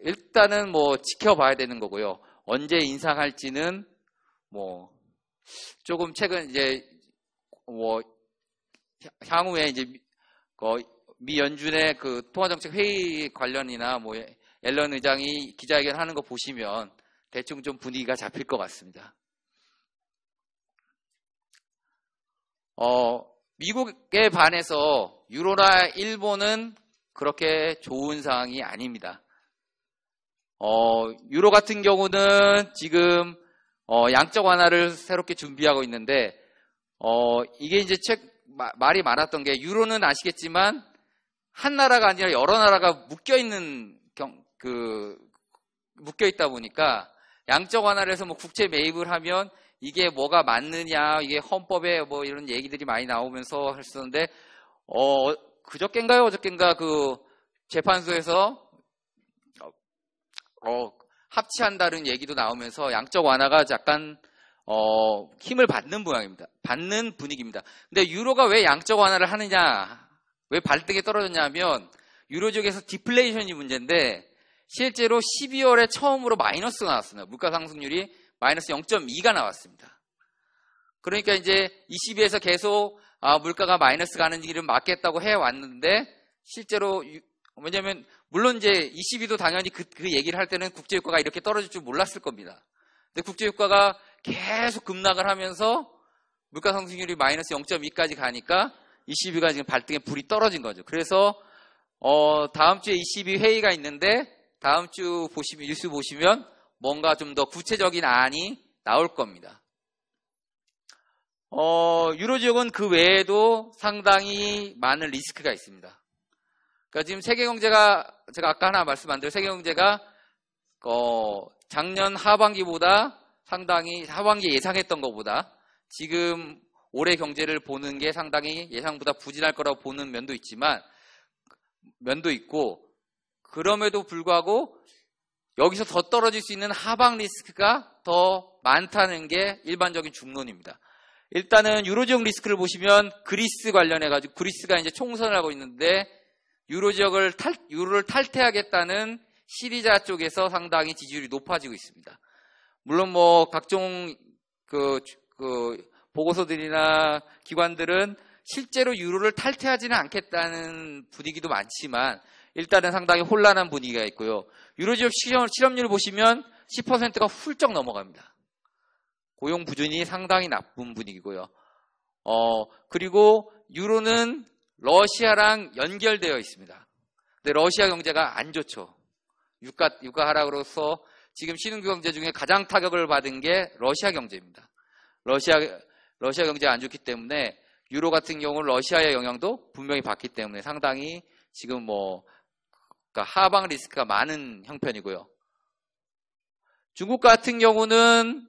일단은 뭐 지켜봐야 되는 거고요. 언제 인상할지는 뭐 조금 최근 이제 뭐 향후에 이제 미 연준의 그 통화정책 회의 관련이나 뭐 옐런 의장이 기자회견 하는 거 보시면 대충 좀 분위기가 잡힐 것 같습니다. 미국에 반해서 유로나 일본은 그렇게 좋은 상황이 아닙니다. 유로 같은 경우는 지금 양적 완화를 새롭게 준비하고 있는데 이게 이제 말이 많았던 게 유로는 아시겠지만 한 나라가 아니라 여러 나라가 묶여 있다 보니까 양적 완화를 해서 뭐 국채 매입을 하면 이게 뭐가 맞느냐, 이게 헌법에 뭐 이런 얘기들이 많이 나오면서 했었는데 어저께인가 그 재판소에서 합치한다는 얘기도 나오면서 양적 완화가 약간 힘을 받는 모양입니다. 받는 분위기입니다. 근데 유로가 왜 양적 완화를 하느냐, 왜 발등에 떨어졌냐 하면 유로 지역에서 디플레이션이 문제인데 실제로 12월에 처음으로 마이너스가 나왔습니다. 물가 상승률이 마이너스 0.2가 나왔습니다. 그러니까 이제 22에서 계속 물가가 마이너스 가는 길을 막겠다고 해왔는데 실제로 왜냐하면 물론 이제 22도 당연히 그 얘기를 할 때는 국제유가가 이렇게 떨어질 줄 몰랐을 겁니다. 근데 국제유가가 계속 급락을 하면서 물가 상승률이 마이너스 0.2까지 가니까 22가 지금 발등에 불이 떨어진 거죠. 그래서 다음 주에 22 회의가 있는데 다음 주 뉴스 보시면 뭔가 좀 더 구체적인 안이 나올 겁니다. 유로 지역은 그 외에도 상당히 많은 리스크가 있습니다. 그러니까 지금 세계 경제가 제가 아까 하나 말씀 안 드린 세계 경제가 작년 하반기보다 상당히 하반기에 예상했던 것보다 지금 올해 경제를 보는 게 상당히 예상보다 부진할 거라고 보는 면도 있고 그럼에도 불구하고 여기서 더 떨어질 수 있는 하방 리스크가 더 많다는 게 일반적인 중론입니다. 일단은 유로 지역 리스크를 보시면 그리스 관련해가지고 그리스가 이제 총선을 하고 있는데 유로를 탈퇴하겠다는 시리자 쪽에서 상당히 지지율이 높아지고 있습니다. 물론 뭐 각종 보고서들이나 기관들은 실제로 유로를 탈퇴하지는 않겠다는 분위기도 많지만 일단은 상당히 혼란한 분위기가 있고요. 유로 지역 실업률을 보시면 10%가 훌쩍 넘어갑니다. 고용 부진이 상당히 나쁜 분위기고요. 그리고 유로는 러시아랑 연결되어 있습니다. 근데 러시아 경제가 안 좋죠. 유가 하락으로서 지금 신흥주 경제 중에 가장 타격을 받은 게 러시아 경제입니다. 러시아 경제가 안 좋기 때문에 유로 같은 경우는 러시아의 영향도 분명히 받기 때문에 상당히 지금 그러니까 하방 리스크가 많은 형편이고요. 중국 같은 경우는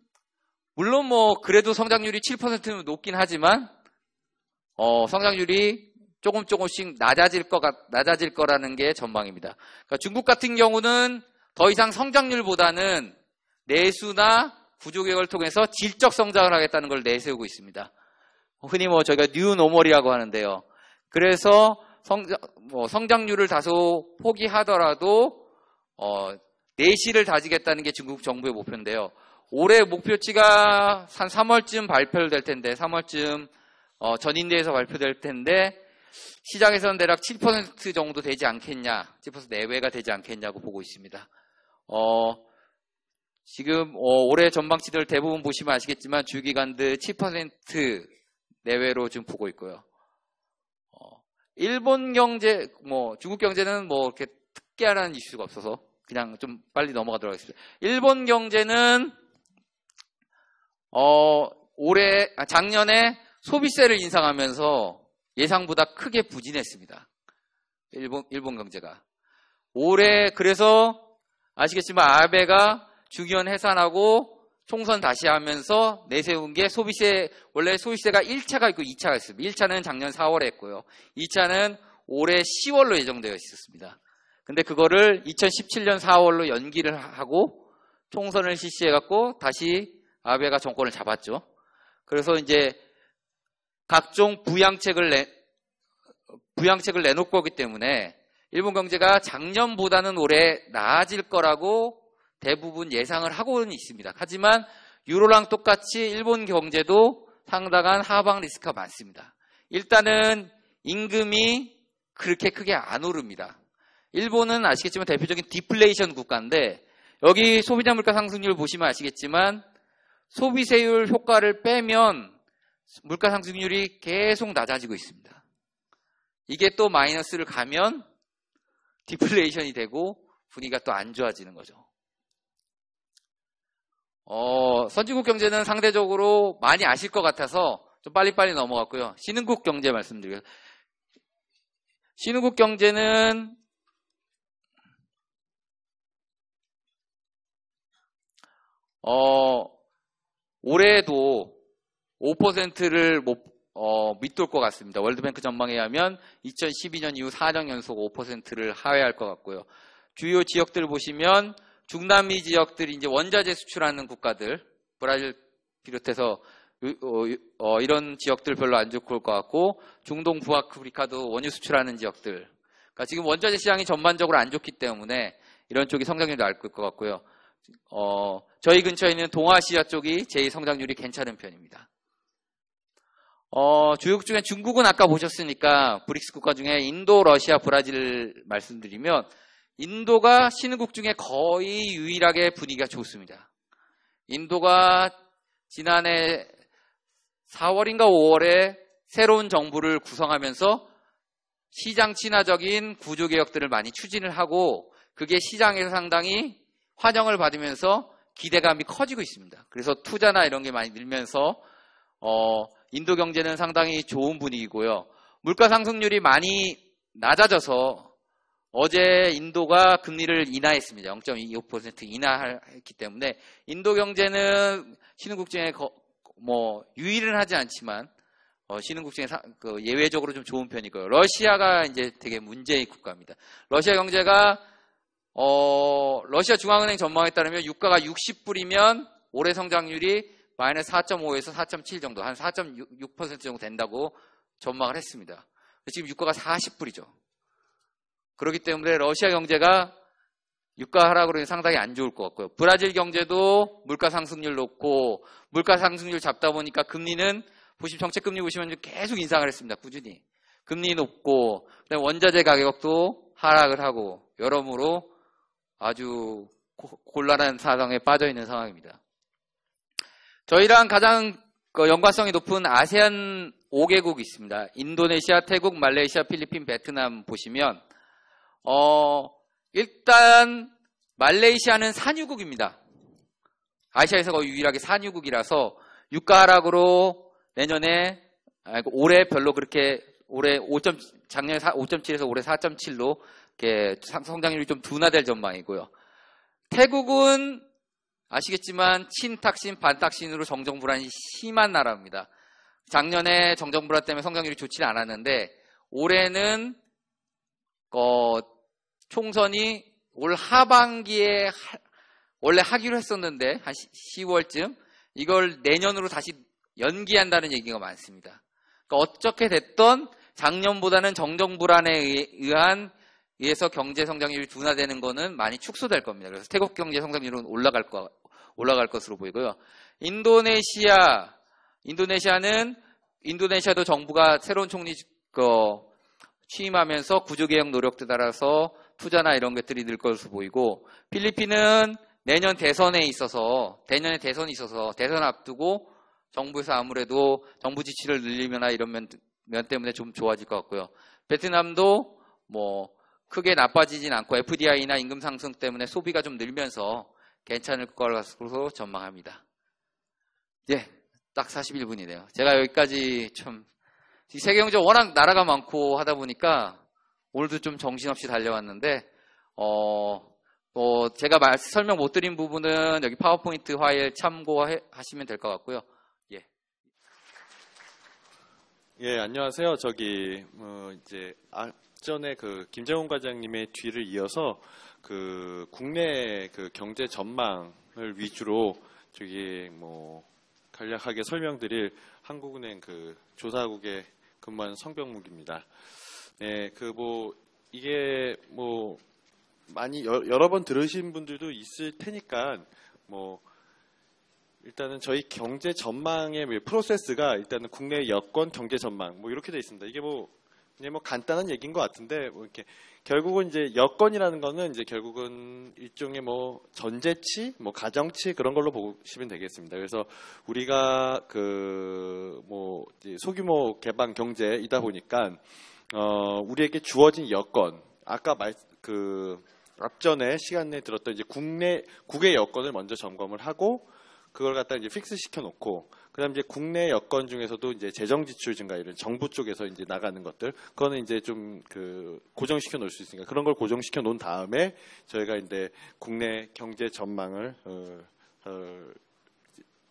물론 그래도 성장률이 7%는 높긴 하지만 성장률이 조금씩 낮아질 거라는 게 전망입니다. 그러니까 중국 같은 경우는 더 이상 성장률보다는 내수나 구조개혁을 통해서 질적 성장을 하겠다는 걸 내세우고 있습니다. 흔히 저희가 뉴노멀이라고 하는데요. 그래서 성장률을 다소 포기하더라도 내실을 다지겠다는 게 중국 정부의 목표인데요. 올해 목표치가 한 3월쯤 발표될 텐데, 3월쯤 전인대에서 발표될 텐데, 시장에서는 대략 7% 정도 되지 않겠냐, 7% 내외가 되지 않겠냐고 보고 있습니다. 지금 올해 전망치들 대부분 보시면 아시겠지만 주기관들 7% 내외로 지금 보고 있고요. 일본 경제, 중국 경제는 이렇게 특이한 이슈가 없어서 그냥 좀 빨리 넘어가도록 하겠습니다. 일본 경제는 작년에 소비세를 인상하면서 예상보다 크게 부진했습니다. 일본 경제가. 올해 그래서 아시겠지만 아베가 중의원 해산하고 총선 다시 하면서 내세운 게 소비세, 원래 소비세가 1차가 있고 2차가 있습니다. 1차는 작년 4월에 했고요. 2차는 올해 10월로 예정되어 있었습니다. 근데 그거를 2017년 4월로 연기를 하고 총선을 실시해갖고 다시 아베가 정권을 잡았죠. 그래서 이제 각종 부양책을 내놓을 거기 때문에 일본 경제가 작년보다는 올해 나아질 거라고 대부분 예상을 하고는 있습니다. 하지만 유로랑 똑같이 일본 경제도 상당한 하방 리스크가 많습니다. 일단은 임금이 그렇게 크게 안 오릅니다. 일본은 아시겠지만 대표적인 디플레이션 국가인데 여기 소비자 물가 상승률 보시면 아시겠지만 소비세율 효과를 빼면 물가 상승률이 계속 낮아지고 있습니다. 이게 또 마이너스를 가면 디플레이션이 되고 분위기가 또 안 좋아지는 거죠. 선진국 경제는 상대적으로 많이 아실 것 같아서 좀 빨리빨리 넘어갔고요. 신흥국 경제 말씀드려요. 신흥국 경제는 올해도 5%를 밑돌 것 같습니다. 월드뱅크 전망에 의하면 2012년 이후 4년 연속 5%를 하회할 것 같고요. 주요 지역들을 보시면 중남미 지역들이 이제 원자재 수출하는 국가들, 브라질 비롯해서 이런 지역들 별로 안 좋을 것 같고, 중동 북아프리카도 원유 수출하는 지역들. 그러니까 지금 원자재 시장이 전반적으로 안 좋기 때문에 이런 쪽이 성장률이 낮을 것 같고요. 저희 근처에 있는 동아시아 쪽이 제일 성장률이 괜찮은 편입니다. 주요국 중에 중국은 아까 보셨으니까 브릭스 국가 중에 인도, 러시아, 브라질 말씀드리면 인도가 신흥국 중에 거의 유일하게 분위기가 좋습니다. 인도가 지난해 4월인가 5월에 새로운 정부를 구성하면서 시장 친화적인 구조개혁들을 많이 추진을 하고 그게 시장에서 상당히 환영을 받으면서 기대감이 커지고 있습니다. 그래서 투자나 이런 게 많이 늘면서 인도 경제는 상당히 좋은 분위기고요. 물가 상승률이 많이 낮아져서 어제 인도가 금리를 인하했습니다. 0.25% 인하했기 때문에 인도 경제는 신흥국 중에 유일은 하지 않지만 신흥국 중에 예외적으로 좀 좋은 편이고요. 러시아가 이제 되게 문제의 국가입니다. 러시아 경제가 러시아 중앙은행 전망에 따르면 유가가 60불이면 올해 성장률이 마이너스 4.5에서 4.7 정도, 한 4.6% 정도 된다고 전망을 했습니다. 지금 유가가 40불이죠. 그렇기 때문에 러시아 경제가 유가 하락으로 상당히 안 좋을 것 같고요. 브라질 경제도 물가 상승률 높고 물가 상승률 잡다 보니까 금리는 정책금리 보시면 계속 인상을 했습니다. 꾸준히. 금리 높고 그다음에 원자재 가격도 하락을 하고 여러모로 아주 곤란한 상황에 빠져 있는 상황입니다. 저희랑 가장 연관성이 높은 아세안 5개국이 있습니다. 인도네시아, 태국, 말레이시아, 필리핀, 베트남 보시면 일단 말레이시아는 산유국입니다. 아시아에서 거의 유일하게 산유국이라서 유가 하락으로 올해 별로 그렇게 작년에 5.7에서 올해 4.7로 이렇게 성장률이 좀 둔화될 전망이고요. 태국은 아시겠지만 친탁신, 반탁신으로 정정불안이 심한 나라입니다. 작년에 정정불안 때문에 성장률이 좋지는 않았는데 올해는 총선이 올 하반기에 원래 하기로 했었는데 한 10월쯤 이걸 내년으로 다시 연기한다는 얘기가 많습니다. 그러니까 어떻게 됐던 작년보다는 정정불안에 의해서 경제 성장률이 둔화되는 거는 많이 축소될 겁니다. 그래서 태국 경제 성장률은 올라갈 것으로 보이고요. 인도네시아도 정부가 새로운 총리 취임하면서 구조개혁 노력에 따라서 투자나 이런 것들이 늘 것으로 보이고, 필리핀은 내년에 대선이 있어서 대선 앞두고 정부에서 아무래도 정부 지출을 늘리거나 이런 면 때문에 좀 좋아질 것 같고요. 베트남도 뭐 크게 나빠지진 않고 FDI나 임금 상승 때문에 소비가 좀 늘면서 괜찮을 것으로 전망합니다. 예, 딱 41분이네요. 제가 여기까지 이 세계 경제 워낙 나라가 많고 하다 보니까 오늘도 좀 정신없이 달려왔는데, 제가 설명 못 드린 부분은 여기 파워포인트 파일 참고하시면 될 것 같고요. 예, 안녕하세요. 이제 전에 김정훈 과장님의 뒤를 이어서 국내 경제 전망을 위주로 간략하게 설명드릴 한국은행 조사국에 근무하는 성병묵입니다. 네, 이게 많이 여러 번 들으신 분들도 있을 테니까 일단은 저희 경제 전망의 프로세스가 일단은 국내 여건 경제 전망 이렇게 되어 있습니다. 이게 그냥 간단한 얘기인 것 같은데 이렇게 결국은 이제 여건이라는 거는 이제 결국은 일종의 전제치, 가정치 그런 걸로 보시면 되겠습니다. 그래서 우리가 소규모 개방 경제이다 보니까 우리에게 주어진 여건, 아까 앞전에 시간에 들었던 이제 국외 여건을 먼저 점검을 하고 그걸 갖다 이제 픽스 시켜놓고, 그다음 이제 국내 여건 중에서도 이제 재정 지출 증가 이런 정부 쪽에서 이제 나가는 것들, 그거는 이제 좀 고정시켜 놓을 수 있으니까 그런 걸 고정시켜 놓은 다음에 저희가 이제 국내 경제 전망을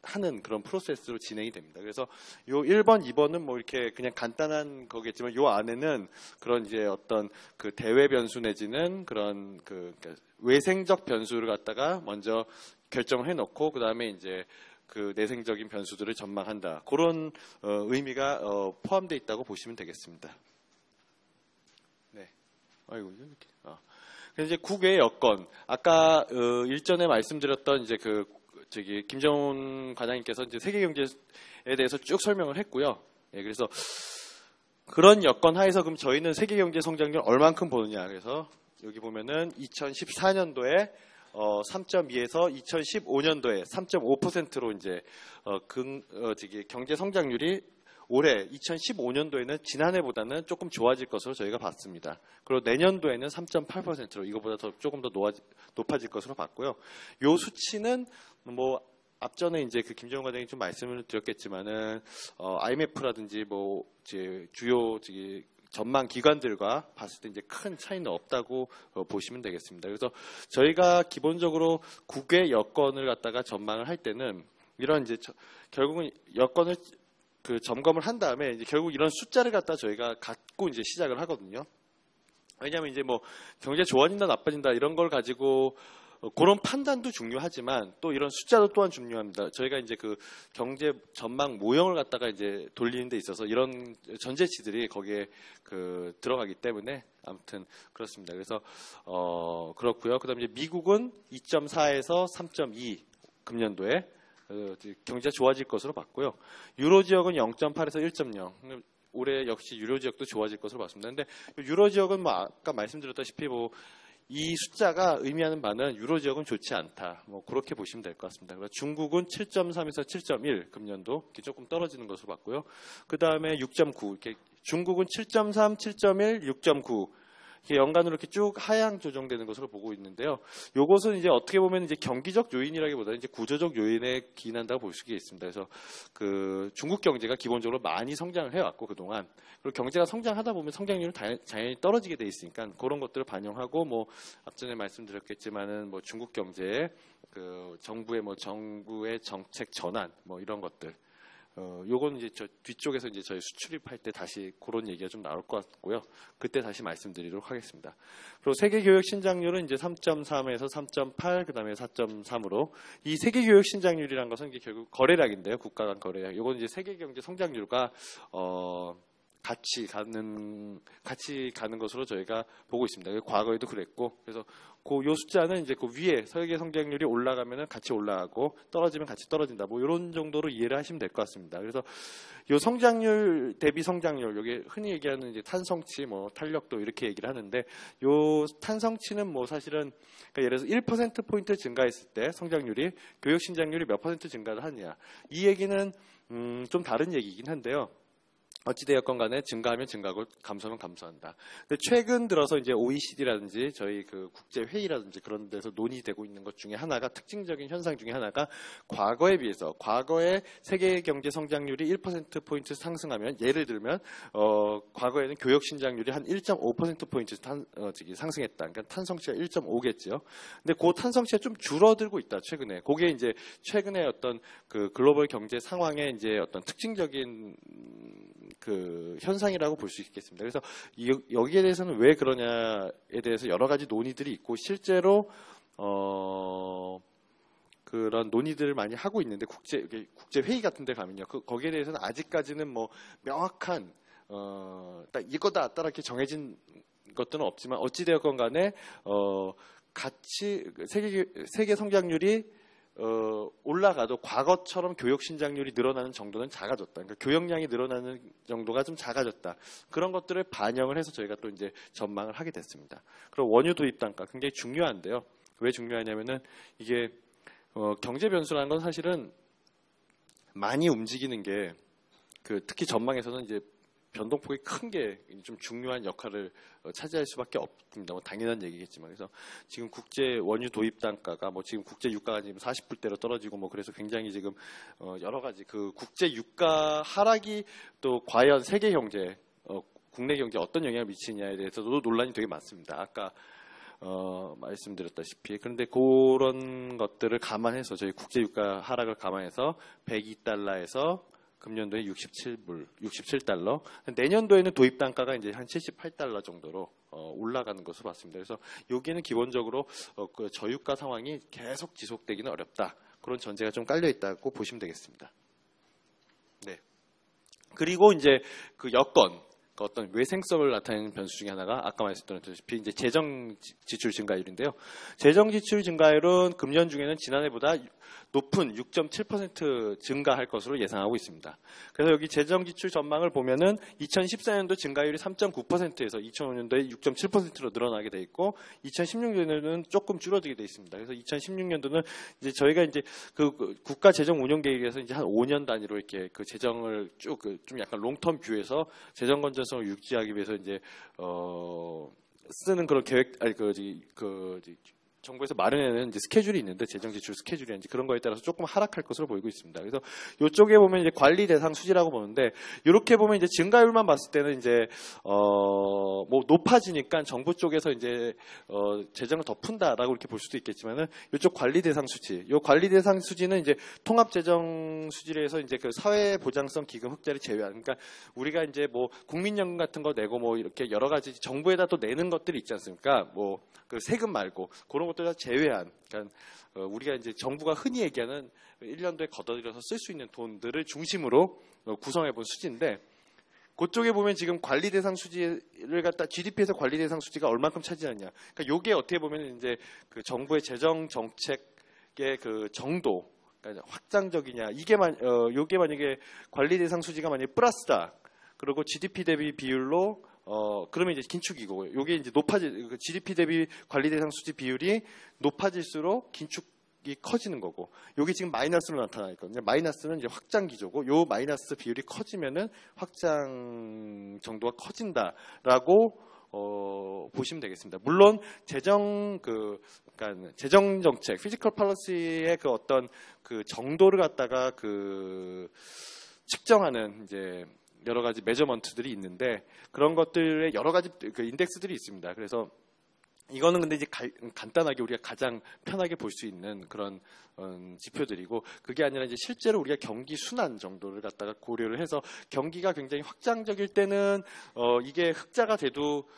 하는 그런 프로세스로 진행이 됩니다. 그래서 요 1번, 2번은 이렇게 그냥 간단한 거겠지만 요 안에는 그런 이제 어떤 대외 변수 내지는 그런 그러니까 외생적 변수를 갖다가 먼저 결정을 해놓고 그 다음에 이제 내생적인 변수들을 전망한다. 그런 의미가 포함되어 있다고 보시면 되겠습니다. 네. 아이고 이렇게. 이제 국외 여건. 아까 일전에 말씀드렸던 이제 김정훈 과장님께서 이제 세계 경제에 대해서 쭉 설명을 했고요. 예, 그래서 그런 여건 하에서 그럼 저희는 세계 경제 성장률 얼만큼 보느냐. 그래서 여기 보면은 2014년도에 3.2에서 2015년도에 3.5%로 이제 경제 성장률이 올해 2015년도에는 지난해보다는 조금 좋아질 것으로 저희가 봤습니다. 그리고 내년도에는 3.8%로 이거보다 조금 더 높아질 것으로 봤고요. 요 수치는 앞전에 이제 김정은 과장이 좀 말씀을 드렸겠지만은 IMF라든지 이제 주요 전망 기관들과 봤을 때 이제 큰 차이는 없다고 보시면 되겠습니다. 그래서 저희가 기본적으로 국외 여건을 갖다가 전망을 할 때는 이런 이제 결국은 여건을 점검을 한 다음에 이제 결국 이런 숫자를 갖다 저희가 갖고 이제 시작을 하거든요. 왜냐하면 이제 경제 좋아진다 나빠진다 이런 걸 가지고 그런 판단도 중요하지만 또 이런 숫자도 또한 중요합니다. 저희가 이제 경제 전망 모형을 갖다가 이제 돌리는 데 있어서 이런 전제치들이 거기에 들어가기 때문에 아무튼 그렇습니다. 그래서 그렇고요. 그다음에 이제 미국은 2.4에서 3.2 금년도에 경제가 좋아질 것으로 봤고요. 유로 지역은 0.8에서 1.0. 올해 역시 유로 지역도 좋아질 것으로 봤습니다. 근데 유로 지역은 아까 말씀드렸다시피 이 숫자가 의미하는 바는 유로 지역은 좋지 않다. 그렇게 보시면 될 것 같습니다. 그래서 중국은 7.3에서 7.1 금년도 이렇게 조금 떨어지는 것으로 봤고요. 그 다음에 6.9 이렇게 중국은 7.3, 7.1, 6.9 이렇게 연간으로 이렇게 쭉 하향 조정되는 것으로 보고 있는데요. 요것은 이제 어떻게 보면 이제 경기적 요인이라기보다는 이제 구조적 요인에 기인한다고 볼 수 있습니다. 그래서 중국 경제가 기본적으로 많이 성장을 해왔고 그동안 그리고 경제가 성장하다 보면 성장률은 당연히 떨어지게 돼 있으니까 그런 것들을 반영하고 앞전에 말씀드렸겠지만은 중국 경제의 정부의 정책 전환 이런 것들. 요건 이제 뒤쪽에서 이제 저희 수출입할 때 다시 그런 얘기가 좀 나올 것 같고요. 그때 다시 말씀드리도록 하겠습니다. 그리고 세계 교역 신장률은 이제 3.3에서 3.8, 그다음에 4.3으로 이 세계 교역 신장률이란 것은 이게 결국 거래량인데요. 국가 간 거래량. 요건 이제 세계 경제 성장률과 같이 가는 것으로 저희가 보고 있습니다. 과거에도 그랬고, 그래서 요 숫자는 이제 그 위에 세계 성장률이 올라가면은 같이 올라가고 떨어지면 같이 떨어진다. 뭐 이런 정도로 이해를 하시면 될 것 같습니다. 그래서 요 성장률 대비 성장률, 여기 흔히 얘기하는 이제 탄성치, 뭐 탄력도 이렇게 얘기를 하는데, 요 탄성치는 뭐 사실은 그러니까 예를 들어서 1% 포인트 증가했을 때 성장률이 교육 신장률이 몇 퍼센트 증가를 하느냐, 이 얘기는 좀 다른 얘기이긴 한데요. 어찌되었건 간에 증가하면 증가하고 감소하면 감소한다. 근데 최근 들어서 이제 OECD라든지 저희 그 국제회의라든지 그런 데서 논의되고 있는 것 중에 하나가, 특징적인 현상 중에 하나가, 과거에 비해서, 과거에 세계 경제 성장률이 1%포인트 상승하면, 예를 들면, 과거에는 교역 신장률이 한 1.5%포인트 상승했다. 그러니까 탄성치가 1.5겠죠. 근데 그 탄성치가 좀 줄어들고 있다, 최근에. 그게 이제 최근에 어떤 그 글로벌 경제 상황의 이제 어떤 특징적인 그 현상이라고 볼 수 있겠습니다. 그래서 여기에 대해서는 왜 그러냐에 대해서 여러 가지 논의들이 있고, 실제로 그런 논의들을 많이 하고 있는데, 국제 회의 같은 데 가면요, 거기에 대해서는 아직까지는 뭐 명확한 딱 이거다 따라 이렇게 정해진 것들은 없지만, 어찌되었건 간에 같이 세계 성장률이 올라가도 과거처럼 교역 신장률이 늘어나는 정도는 작아졌다. 그러니까 교역량이 늘어나는 정도가 좀 작아졌다. 그런 것들을 반영을 해서 저희가 또 이제 전망을 하게 됐습니다. 그리고 원유 도입 단가 굉장히 중요한데요. 왜 중요하냐면은 이게 경제 변수라는 건 사실은 많이 움직이는 게, 특히 전망에서는 이제 변동폭이 큰 게 좀 중요한 역할을 차지할 수밖에 없습니다. 뭐 당연한 얘기겠지만. 그래서 지금 국제 원유 도입 단가가 뭐 지금 국제 유가가 지금 40불대로 떨어지고, 뭐 그래서 굉장히 지금 여러 가지 그 국제 유가 하락이 또 과연 세계 경제, 국내 경제에 어떤 영향을 미치느냐에 대해서도 논란이 되게 많습니다. 아까 말씀드렸다시피. 그런데 그런 것들을 감안해서, 저희 국제 유가 하락을 감안해서 102달러에서 금년도에 67달러. 내년도에는 도입 단가가 이제 한 78달러 정도로 올라가는 것으로 봤습니다. 그래서 여기에는 기본적으로 그 저유가 상황이 계속 지속되기는 어렵다. 그런 전제가 좀 깔려 있다고 보시면 되겠습니다. 네. 그리고 이제 그 여건, 어떤 외생성을 나타내는 변수 중에 하나가 아까 말씀드렸다시피 이제 재정 지출 증가율인데요. 재정 지출 증가율은 금년 중에는 지난해보다 높은 6.7% 증가할 것으로 예상하고 있습니다. 그래서 여기 재정 지출 전망을 보면은 2014년도 증가율이 3.9%에서 2005년도에 6.7%로 늘어나게 돼 있고, 2016년도에는 조금 줄어들게 돼 있습니다. 그래서 2016년도는 이제 저희가 이제 그 국가 재정 운영 계획에서 이제 한 5년 단위로 이렇게 그 재정을 쭉 좀 약간 롱텀 뷰에서 재정 건전성을 유지하기 위해서 이제 쓰는 그런 계획, 정부에서 마련해내는 이제 스케줄이 있는데, 재정 지출 스케줄이라든지 그런 거에 따라서 조금 하락할 것으로 보이고 있습니다. 그래서 이쪽에 보면 이제 관리 대상 수지라고 보는데, 이렇게 보면 이제 증가율만 봤을 때는 이제 뭐 높아지니까 정부 쪽에서 이제 재정을 더 푼다라고 이렇게 볼 수도 있겠지만은, 이쪽 관리 대상 수치, 이 관리 대상 수지는 이제 통합 재정 수지에서 이제 그 사회 보장성 기금 흑자를 제외한, 그러니까 우리가 이제 뭐 국민연금 같은 거 내고 뭐 이렇게 여러 가지 정부에다 또 내는 것들이 있지 않습니까? 뭐 그 세금 말고 그런 것들 다 제외한, 그러니까 우리가 이제 정부가 흔히 얘기하는 1년도에 걷어들여서 쓸 수 있는 돈들을 중심으로 구성해 본 수지인데, 그쪽에 보면 지금 관리 대상 수지를 갖다 GDP에서 관리 대상 수지가 얼만큼 차지하냐. 그러니까 요게 어떻게 보면 이제 그 정부의 재정 정책의 그 정도, 그러니까 확장적이냐. 요게 만약에 관리 대상 수지가 만약에 플러스다. 그리고 GDP 대비 비율로 그러면 이제 긴축이고, 요게 이제 GDP 대비 관리 대상 수지 비율이 높아질수록 긴축이 커지는 거고, 요게 지금 마이너스로 나타나 있거든요. 마이너스는 이제 확장 기조고, 요 마이너스 비율이 커지면은 확장 정도가 커진다라고 보시면 되겠습니다. 물론 그러니까 재정 정책, 피지컬 팔러시의 그 어떤 그 정도를 갖다가 그 측정하는 이제 여러 가지 메저먼트들이 있는데, 그런 것들의 여러 가지 그 인덱스들이 있습니다. 그래서 이거는 근데 이제 간단하게 우리가 가장 편하게 볼 수 있는 그런 지표들이고, 그게 아니라 이제 실제로 우리가 경기 순환 정도를 갖다가 고려를 해서, 경기가 굉장히 확장적일 때는 이게 흑자가 돼도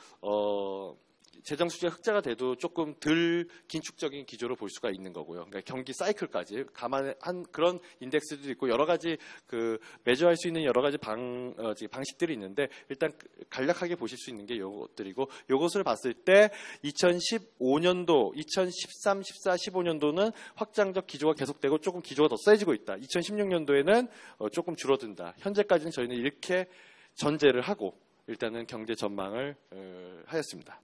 재정 수지가 흑자가 돼도 조금 덜 긴축적인 기조로 볼 수가 있는 거고요. 그러니까 경기 사이클까지 감안한 그런 인덱스도 있고 여러 가지 그 매주할 수 있는 여러 가지 방식들이 있는데 일단 간략하게 보실 수 있는 게 요것들이고 요것을 봤을 때 2015년도, 2013, 14, 15년도는 확장적 기조가 계속되고 조금 기조가 더 세지고 있다. 2016년도에는 조금 줄어든다. 현재까지는 저희는 이렇게 전제를 하고 일단은 경제 전망을 하였습니다.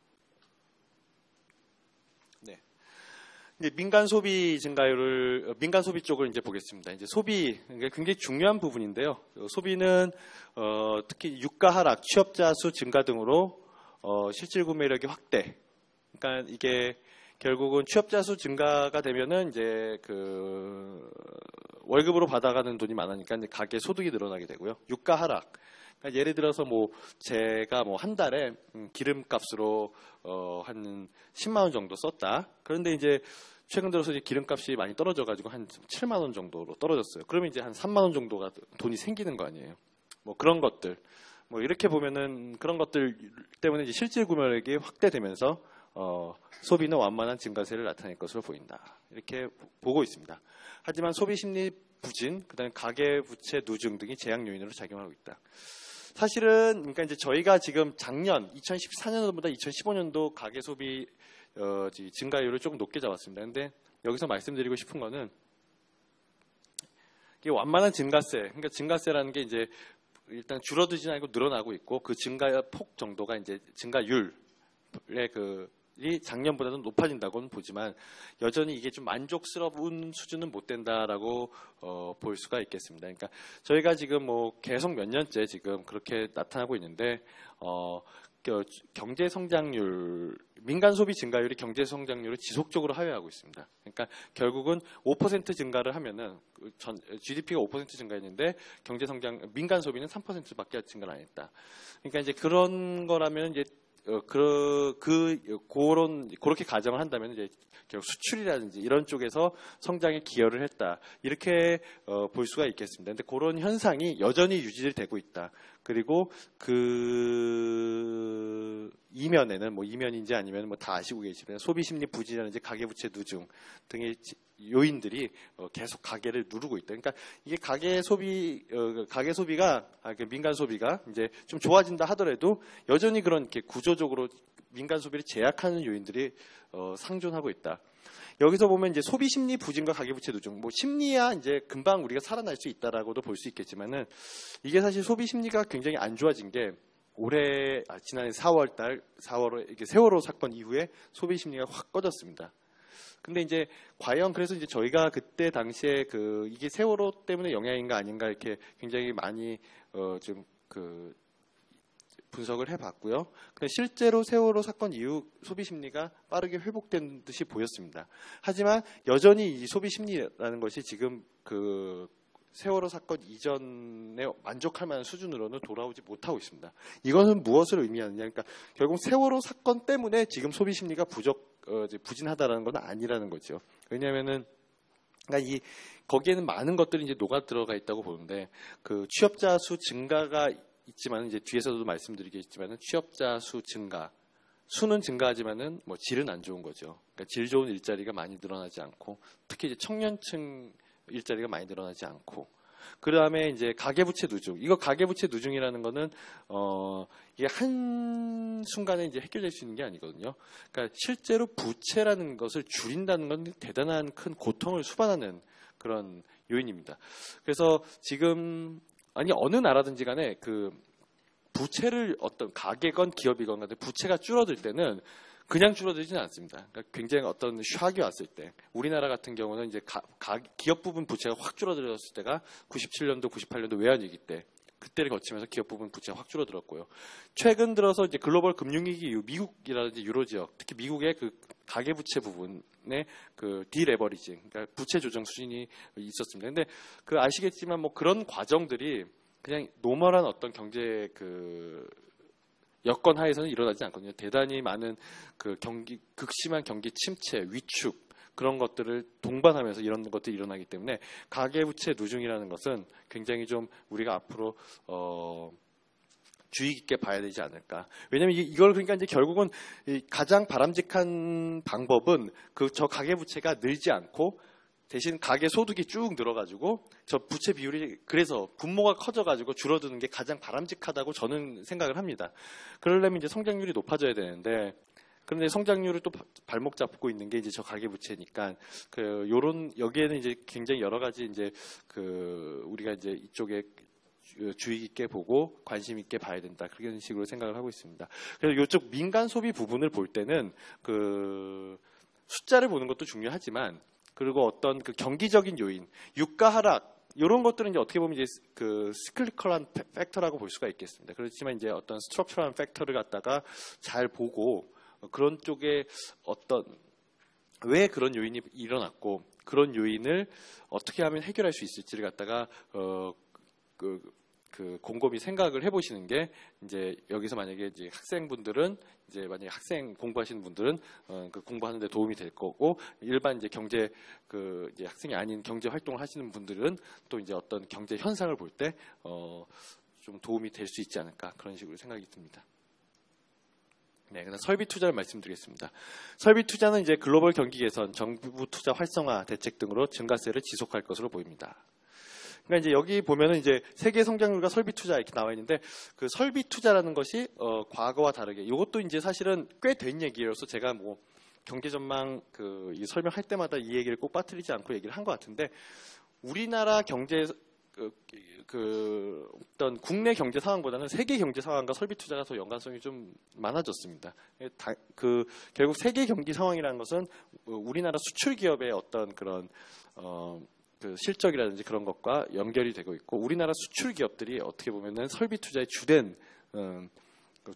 네. 이제 민간 소비 증가율을 민간 소비 쪽을 이제 보겠습니다. 이제 소비 굉장히 중요한 부분인데요. 소비는 특히 유가 하락, 취업자 수 증가 등으로 실질 구매력이 확대. 그러니까 이게 결국은 취업자 수 증가가 되면은 이제 그 월급으로 받아가는 돈이 많으니까 이제 가계 소득이 늘어나게 되고요. 유가 하락. 그러니까 예를 들어서 뭐 제가 뭐 한 달에 기름값으로 한 10만 원 정도 썼다. 그런데 이제 최근 들어서 이제 기름값이 많이 떨어져가지고 한 7만 원 정도로 떨어졌어요. 그러면 이제 한 3만 원 정도가 돈이 생기는 거 아니에요. 뭐 그런 것들. 뭐 이렇게 보면은 그런 것들 때문에 이제 실질 구매력이 확대되면서 소비는 완만한 증가세를 나타낼 것으로 보인다. 이렇게 보고 있습니다. 하지만 소비 심리 부진, 그다음에 가계 부채 누중 등이 제약 요인으로 작용하고 있다. 사실은 그러니까 이제 저희가 지금 작년 2014년도보다 2015년도 가계 소비 증가율을 조금 높게 잡았습니다. 근데 여기서 말씀드리고 싶은 거는 이게 완만한 증가세, 그러니까 증가세라는 게 이제 일단 줄어들지는 않고 늘어나고 있고 그 증가폭 정도가 이제 증가율의 이 작년보다는 높아진다고는 보지만 여전히 이게 좀 만족스러운 수준은 못 된다라고 볼 수가 있겠습니다. 그러니까 저희가 지금 뭐 계속 몇 년째 지금 그렇게 나타나고 있는데 경제 성장률, 민간 소비 증가율이 경제 성장률을 지속적으로 하회하고 있습니다. 그러니까 결국은 5% 증가를 하면은 GDP가 5% 증가했는데 경제 성장 민간 소비는 3%밖에 증가를 안 했다. 그러니까 이제 그런 거라면 이제 그렇게 가정을 한다면 이제 결국 수출이라든지 이런 쪽에서 성장에 기여를 했다. 이렇게 볼 수가 있겠습니다. 근데 그런 현상이 여전히 유지되고 있다. 그리고 그 이면에는 뭐 이면인지 아니면 뭐 다 아시고 계시면 소비 심리 부진이라든지 가계 부채 누중 등의 요인들이 계속 가계를 누르고 있다. 그러니까 이게 가계 소비가 민간 소비가 이제 좀 좋아진다 하더라도 여전히 그런 이렇게 구조적으로 민간 소비를 제약하는 요인들이 상존하고 있다. 여기서 보면 이제 소비 심리 부진과 가계 부채 누중, 뭐 심리야 이제 금방 우리가 살아날 수 있다라고도 볼 수 있겠지만은 이게 사실 소비 심리가 굉장히 안 좋아진 게 지난해 4월에 이게 세월호 사건 이후에 소비 심리가 확 꺼졌습니다. 근데 이제 과연 그래서 이제 저희가 그때 당시에 이게 세월호 때문에 영향인가 아닌가 이렇게 굉장히 많이 좀 분석을 해봤고요. 근데 실제로 세월호 사건 이후 소비 심리가 빠르게 회복된 듯이 보였습니다. 하지만 여전히 이 소비 심리라는 것이 지금 세월호 사건 이전에 만족할 만한 수준으로는 돌아오지 못하고 있습니다. 이것은 무엇을 의미하느냐? 그러니까 결국 세월호 사건 때문에 지금 소비 심리가 부진하다라는 건 아니라는 거죠. 왜냐하면은 그러니까 거기에는 많은 것들이 이제 녹아 들어가 있다고 보는데 그 취업자 수 증가가 있지만 이제 뒤에서도 말씀드리겠지만은 취업자 수 증가 수는 증가하지만은 뭐 질은 안 좋은 거죠. 그러니까 질 좋은 일자리가 많이 늘어나지 않고 특히 이제 청년층 일자리가 많이 늘어나지 않고 그다음에 이제 가계부채 누중. 이거 가계부채 누중이라는 거는 이게 한 순간에 이제 해결될 수 있는 게 아니거든요. 그러니까 실제로 부채라는 것을 줄인다는 건 대단한 큰 고통을 수반하는 그런 요인입니다. 그래서 지금 어느 나라든지 간에 부채를 어떤 가계건 기업이건 간에 부채가 줄어들 때는 그냥 줄어들지는 않습니다. 그러니까 굉장히 어떤 샥이 왔을 때 우리나라 같은 경우는 이제 기업 부분 부채가 확 줄어들었을 때가 97년도, 98년도 외환위기 때 그때를 거치면서 기업 부분 부채가 확 줄어들었고요. 최근 들어서 이제 글로벌 금융위기 이후 미국이라든지 유로 지역, 특히 미국의 가계 부채 부분의 디레버리징, 그러니까 부채 조정 수준이 있었습니다. 근데 아시겠지만 뭐 그런 과정들이 그냥 노멀한 어떤 경제 여건 하에서는 일어나지 않거든요. 대단히 많은 극심한 경기 침체, 위축 그런 것들을 동반하면서 이런 것들이 일어나기 때문에 가계부채 누중이라는 것은 굉장히 좀 우리가 앞으로 주의 깊게 봐야 되지 않을까. 왜냐하면 이걸 그러니까 이제 결국은 가장 바람직한 방법은 저 가계부채가 늘지 않고 대신 가계 소득이 쭉 늘어가지고 저 부채 비율이 그래서 분모가 커져가지고 줄어드는 게 가장 바람직하다고 저는 생각을 합니다. 그러려면 이제 성장률이 높아져야 되는데 그런데 성장률을 또 발목 잡고 있는 게 이제 저 가계부채니까 요런 여기에는 이제 굉장히 여러 가지 이제 우리가 이제 이쪽에 주의 깊게 보고 관심 있게 봐야 된다. 그런 식으로 생각을 하고 있습니다. 그래서 이쪽 민간 소비 부분을 볼 때는 숫자를 보는 것도 중요하지만 그리고 어떤 경기적인 요인, 유가 하락 이런 것들은 이제 어떻게 보면 이제 시클리컬한 팩터라고 볼 수가 있겠습니다. 그렇지만 이제 어떤 스트럭처럴한 팩터를 갖다가 잘 보고 그런 쪽에 왜 그런 요인이 일어났고 그런 요인을 어떻게 하면 해결할 수 있을지를 갖다가 곰곰이 생각을 해보시는 게 이제 여기서 만약에 이제 학생분들은 이제 만약에 학생 공부하시는 분들은 공부하는데 도움이 될 거고 일반 이제 경제 이제 학생이 아닌 경제 활동을 하시는 분들은 또 이제 어떤 경제 현상을 볼 때 좀 도움이 될 수 있지 않을까 그런 식으로 생각이 듭니다. 네, 그다음 설비 투자를 말씀드리겠습니다. 설비 투자는 이제 글로벌 경기 개선, 정부 투자 활성화 대책 등으로 증가세를 지속할 것으로 보입니다. 그러니까 이제 여기 보면은 이제 세계 성장률과 설비 투자 이렇게 나와 있는데 그 설비 투자라는 것이 과거와 다르게 이것도 이제 사실은 꽤 된 얘기여서 제가 뭐 경제 전망 이 설명할 때마다 이 얘기를 꼭 빠뜨리지 않고 얘기를 한 것 같은데 우리나라 경제 어떤 국내 경제 상황보다는 세계 경제 상황과 설비 투자가 더 연관성이 좀 많아졌습니다. 결국 세계 경기 상황이라는 것은 우리나라 수출 기업의 어떤 그런 실적이라든지 그런 것과 연결이 되고 있고 우리나라 수출 기업들이 어떻게 보면은 설비 투자의 주된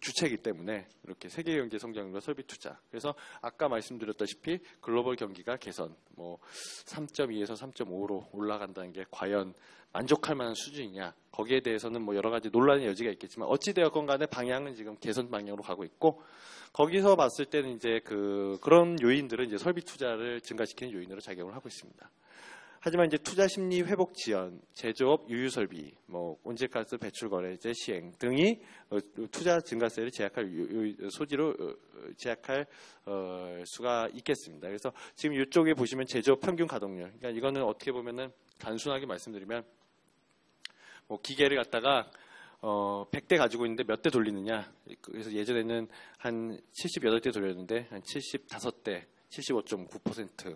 주체이기 때문에 이렇게 세계 경제 성장률과 설비 투자. 그래서 아까 말씀드렸다시피 글로벌 경기가 개선, 3.2에서 3.5로 올라간다는 게 과연 만족할 만한 수준이냐? 거기에 대해서는 여러 가지 논란의 여지가 있겠지만 어찌 되었건 간에 방향은 지금 개선 방향으로 가고 있고 거기서 봤을 때는 이제 그런 요인들은 이제 설비 투자를 증가시키는 요인으로 작용을 하고 있습니다. 하지만 이제 투자 심리 회복 지연, 제조업 유유 설비, 온실가스 배출 거래제 시행 등이 투자 증가세를 제약할 소지로 제약할 수가 있겠습니다. 그래서 지금 이쪽에 보시면 제조업 평균 가동률, 그러니까 이거는 어떻게 보면은 단순하게 말씀드리면 기계를 갖다가 100대 가지고 있는데 몇 대 돌리느냐. 그래서 예전에는 한 78대 돌렸는데 한 75대, 75.9%.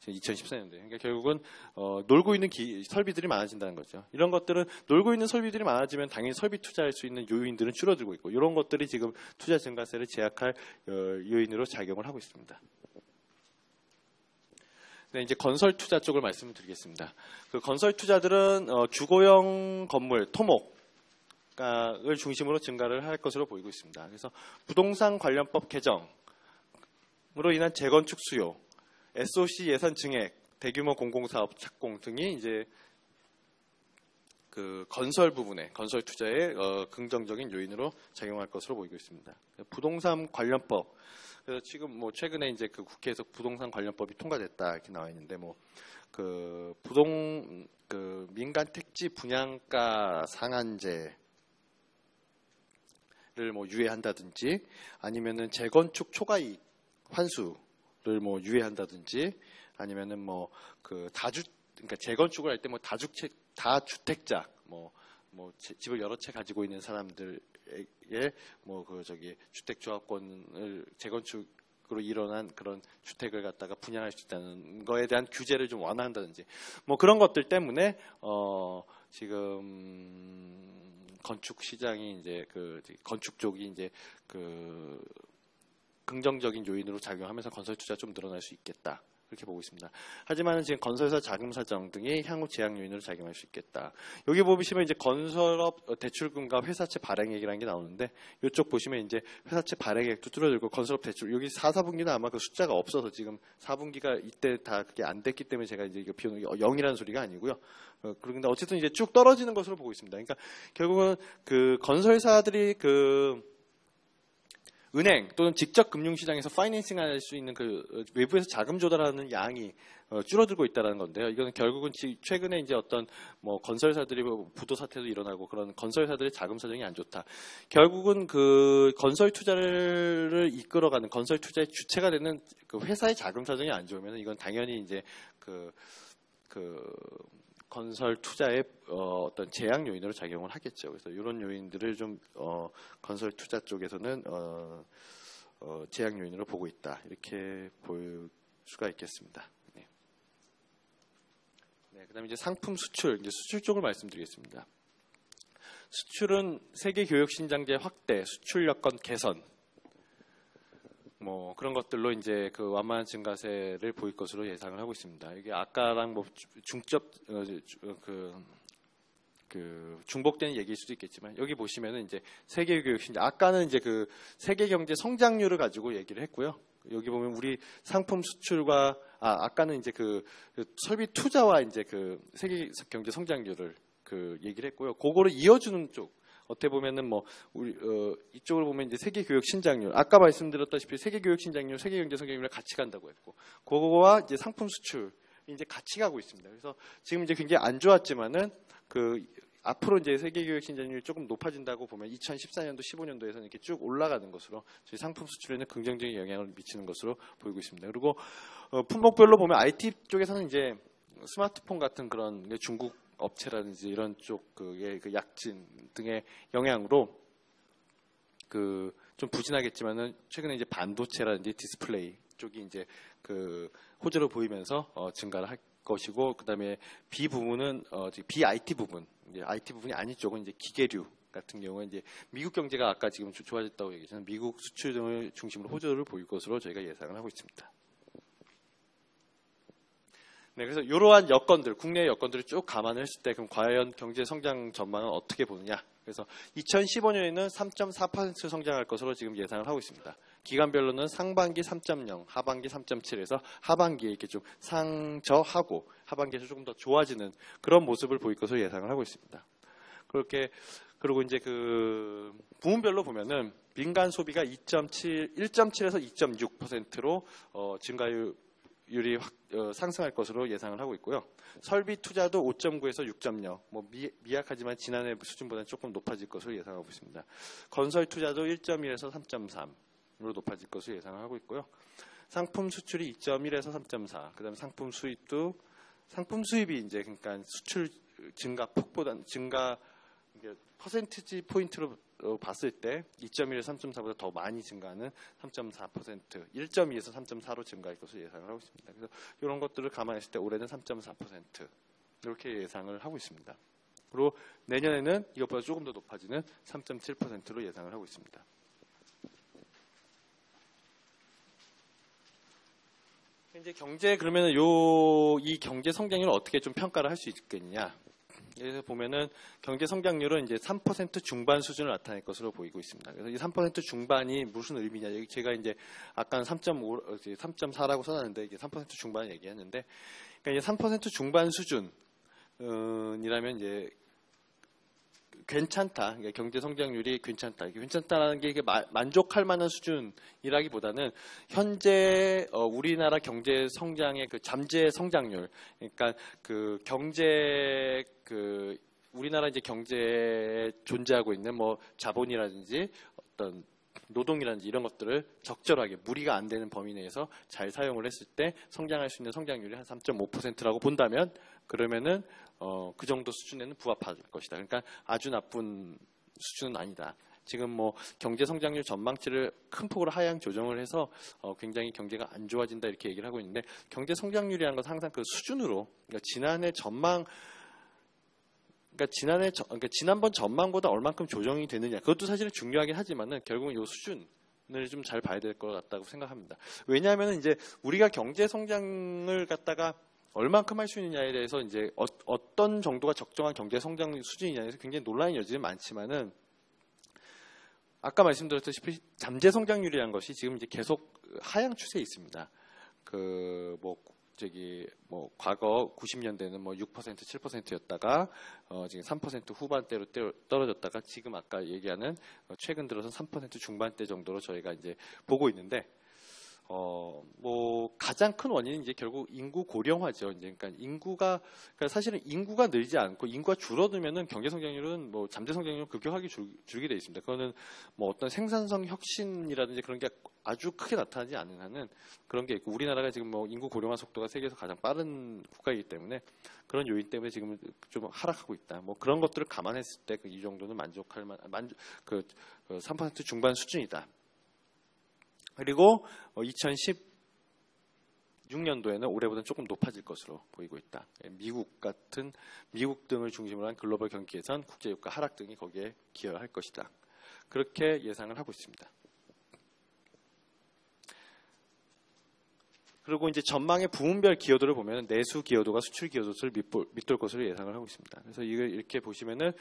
2014년도에. 그러니까 결국은 놀고 있는 설비들이 많아진다는 거죠. 이런 것들은 놀고 있는 설비들이 많아지면 당연히 설비 투자할 수 있는 요인들은 줄어들고 있고 이런 것들이 지금 투자 증가세를 제약할 요인으로 작용을 하고 있습니다. 네, 이제 건설 투자 쪽을 말씀을 드리겠습니다. 건설 투자들은 주거용 건물, 토목을 중심으로 증가를 할 것으로 보이고 있습니다. 그래서 부동산 관련법 개정으로 인한 재건축 수요, SOC 예산 증액, 대규모 공공사업 착공 등이 이제 건설 부분에 건설 투자에 긍정적인 요인으로 작용할 것으로 보이고 있습니다. 부동산 관련법. 그래서 지금 최근에 이제 국회에서 부동산 관련법이 통과됐다 이렇게 나와 있는데 민간 택지 분양가 상한제를 유예한다든지 아니면은 재건축 초과이익 환수 를 유예한다든지 아니면은 그러니까 재건축을 할 때 다주택자 집을 여러 채 가지고 있는 사람들에게 주택조합권을 재건축으로 일어난 그런 주택을 갖다가 분양할 수 있다는 거에 대한 규제를 좀 완화한다든지 그런 것들 때문에 지금 건축 시장이 이제 건축 쪽이 이제 긍정적인 요인으로 작용하면서 건설 투자 좀 늘어날 수 있겠다. 그렇게 보고 있습니다. 하지만 지금 건설사 자금 사정 등이 향후 제약 요인으로 작용할 수 있겠다. 여기 보시면 이제 건설업 대출금과 회사채 발행액이라는 게 나오는데 이쪽 보시면 이제 회사채 발행액도 줄어들고 건설업 대출 여기 4, 4분기는 아마 그 숫자가 없어서 지금 4분기가 이때 다 그게 안 됐기 때문에 제가 이제 비용 0이라는 소리가 아니고요. 그런데 어쨌든 이제 쭉 떨어지는 것으로 보고 있습니다. 그러니까 결국은 건설사들이 은행 또는 직접 금융시장에서 파이낸싱할 수 있는 그 외부에서 자금 조달하는 양이 줄어들고 있다는 건데요. 이거는 결국은 최근에 이제 어떤 뭐 건설사들이 부도 사태도 일어나고 그런 건설사들의 자금 사정이 안 좋다. 결국은 그 건설 투자를 이끌어가는 건설 투자의 주체가 되는 그 회사의 자금 사정이 안 좋으면 이건 당연히 이제 그 건설 투자의 어떤 제약 요인으로 작용을 하겠죠. 그래서 이런 요인들을 좀 건설 투자 쪽에서는 제약 요인으로 보고 있다. 이렇게 볼 수가 있겠습니다. 네. 그다음에 이제 상품 수출, 이제 수출 쪽을 말씀드리겠습니다. 수출은 세계 교역 신장제 확대, 수출 여건 개선, 뭐 그런 것들로 이제 그 완만한 증가세를 보일 것으로 예상을 하고 있습니다. 이게 아까랑 뭐 중첩 중복되는 얘기일 수도 있겠지만 여기 보시면은 이제 세계 교육 신장 아까는 이제 그 세계 경제 성장률을 가지고 얘기를 했고요. 여기 보면 우리 상품 수출과 아까는 이제 그 설비 투자와 이제 그 세계 경제 성장률을 그 얘기를 했고요. 그거를 이어주는 쪽 어떻게 보면은 뭐 우리 이쪽으로 보면 이제 세계 교육 신장률 아까 말씀드렸다시피 세계 교육 신장률, 세계 경제 성장률을 같이 간다고 했고 그거와 이제 상품 수출 이제 같이 가고 있습니다. 그래서 지금 이제 굉장히 안 좋았지만은 그 앞으로 이제 세계 교육 신장률이 조금 높아진다고 보면 2014년도, 15년도에서는 이렇게 쭉 올라가는 것으로 저희 상품 수출에는 긍정적인 영향을 미치는 것으로 보이고 있습니다. 그리고 품목별로 보면 IT 쪽에서는 이제 스마트폰 같은 그런 중국 업체라든지 이런 쪽의 그 약진 등의 영향으로 그 좀 부진하겠지만은 최근에 이제 반도체라든지 디스플레이 쪽이 이제 그 호재로 보이면서 증가를 할 것이고 그다음에 B 부분은 BIT 부분, 이제 IT 부분이 아닌 쪽은 이제 기계류 같은 경우에 이제 미국 경제가 아까 지금 좋아졌다고 얘기했지만 미국 수출 등을 중심으로 호재를 보일 것으로 저희가 예상을 하고 있습니다. 네, 그래서 이러한 여건들, 국내 여건들을 쭉 감안을 했을 때 그럼 과연 경제 성장 전망은 어떻게 보느냐? 그래서 2015년에는 3.4% 성장할 것으로 지금 예상을 하고 있습니다. 기간별로는 상반기 3.0, 하반기 3.7에서 하반기에 이렇게 좀 상저하고 하반기에서 조금 더 좋아지는 그런 모습을 보일 것으로 예상을 하고 있습니다. 그렇게 그리고 이제 그 부문별로 보면은 민간 소비가 1.7에서 2.6%로 증가율이 상승할 것으로 예상을 하고 있고요. 설비 투자도 5.9에서 6.0, 뭐 미약하지만 지난해 수준보다는 조금 높아질 것으로 예상하고 있습니다. 건설 투자도 1.1에서 3.3으로 높아질 것으로 예상을 하고 있고요. 상품 수출이 2.1에서 3.4, 그다음에 상품 수입이 이제 그러니까 수출 증가 폭보다 증가 퍼센티지 포인트로 봤을 때 2.1에서 3.4보다 더 많이 증가하는 3.4%, 1.2에서 3.4로 증가할 것으로 예상을 하고 있습니다. 그래서 이런 것들을 감안했을 때 올해는 3.4% 이렇게 예상을 하고 있습니다. 그리고 내년에는 이것보다 조금 더 높아지는 3.7%로 예상을 하고 있습니다. 이제 경제 그러면 이 경제 성장률을 어떻게 좀 평가를 할 수 있겠느냐? 여기서 보면은 경제 성장률은 이제 3% 중반 수준을 나타낼 것으로 보이고 있습니다. 그래서 이 3% 중반이 무슨 의미냐? 여기 제가 이제 아까는 3.5, 3.4라고 써놨는데 이게 3% 중반 얘기했는데, 그러니까 이제 3% 중반 수준이라면 이제 괜찮다. 그러니까 경제 성장률이 괜찮다. 괜찮다라는 게 이게 만족할 만한 수준이라기보다는 현재 우리나라 경제 성장의 그 잠재 성장률, 그러니까 그 경제 우리나라 이제 경제에 존재하고 있는 뭐 자본이라든지 어떤 노동이라든지 이런 것들을 적절하게 무리가 안 되는 범위 내에서 잘 사용을 했을 때 성장할 수 있는 성장률이 한 3.5%라고 본다면 그러면은 그 정도 수준에는 부합할 것이다. 그러니까 아주 나쁜 수준은 아니다. 지금 뭐 경제 성장률 전망치를 큰 폭으로 하향 조정을 해서 굉장히 경제가 안 좋아진다 이렇게 얘기를 하고 있는데 경제 성장률이라는 것은 항상 그 수준으로 그러니까 지난해 전망 그러니까 지난번 전망보다 얼만큼 조정이 되느냐 그것도 사실은 중요하긴 하지만은 결국은 이 수준을 좀 잘 봐야 될 것 같다고 생각합니다. 왜냐하면 이제 우리가 경제 성장을 갖다가 얼만큼 할 수 있느냐에 대해서 이제 어떤 정도가 적정한 경제 성장 수준이냐에 대해서 굉장히 논란의 여지는 많지만은 아까 말씀드렸다시피 잠재 성장률이라는 것이 지금 이제 계속 하향 추세에 있습니다. 그 뭐 뭐 과거 90년대는 뭐 6%, 7%였다가 지금 3% 후반대로 떨어졌다가 지금 아까 얘기하는 최근 들어서 3% 중반대 정도로 저희가 이제 보고 있는데 뭐 가장 큰 원인은 이제 결국 인구 고령화죠. 이제 그러니까 사실은 인구가 늘지 않고 인구가 줄어들면은 경제 성장률은 뭐 잠재 성장률은 급격하게 줄게 돼 있습니다. 그거는 뭐 어떤 생산성 혁신이라든지 그런 게 아주 크게 나타나지 않는 한은 그런 게 있고, 우리나라가 지금 뭐 인구 고령화 속도가 세계에서 가장 빠른 국가이기 때문에 그런 요인 때문에 지금 좀 하락하고 있다. 뭐 그런 것들을 감안했을 때 이 정도는 만족할 만 3% 중반 수준이다. 그리고 2016년도에는 올해보다는 조금 높아질 것으로 보이고 있다. 미국 등을 중심으로 한 글로벌 경기 개선, 국제유가 하락 등이 거기에 기여할 것이다. 그렇게 예상을 하고 있습니다. 그리고 이제 전망의 부문별 기여도를 보면 내수 기여도가 수출 기여도를 밑돌 것으로 예상을 하고 있습니다. 그래서 이걸 이렇게 보시면은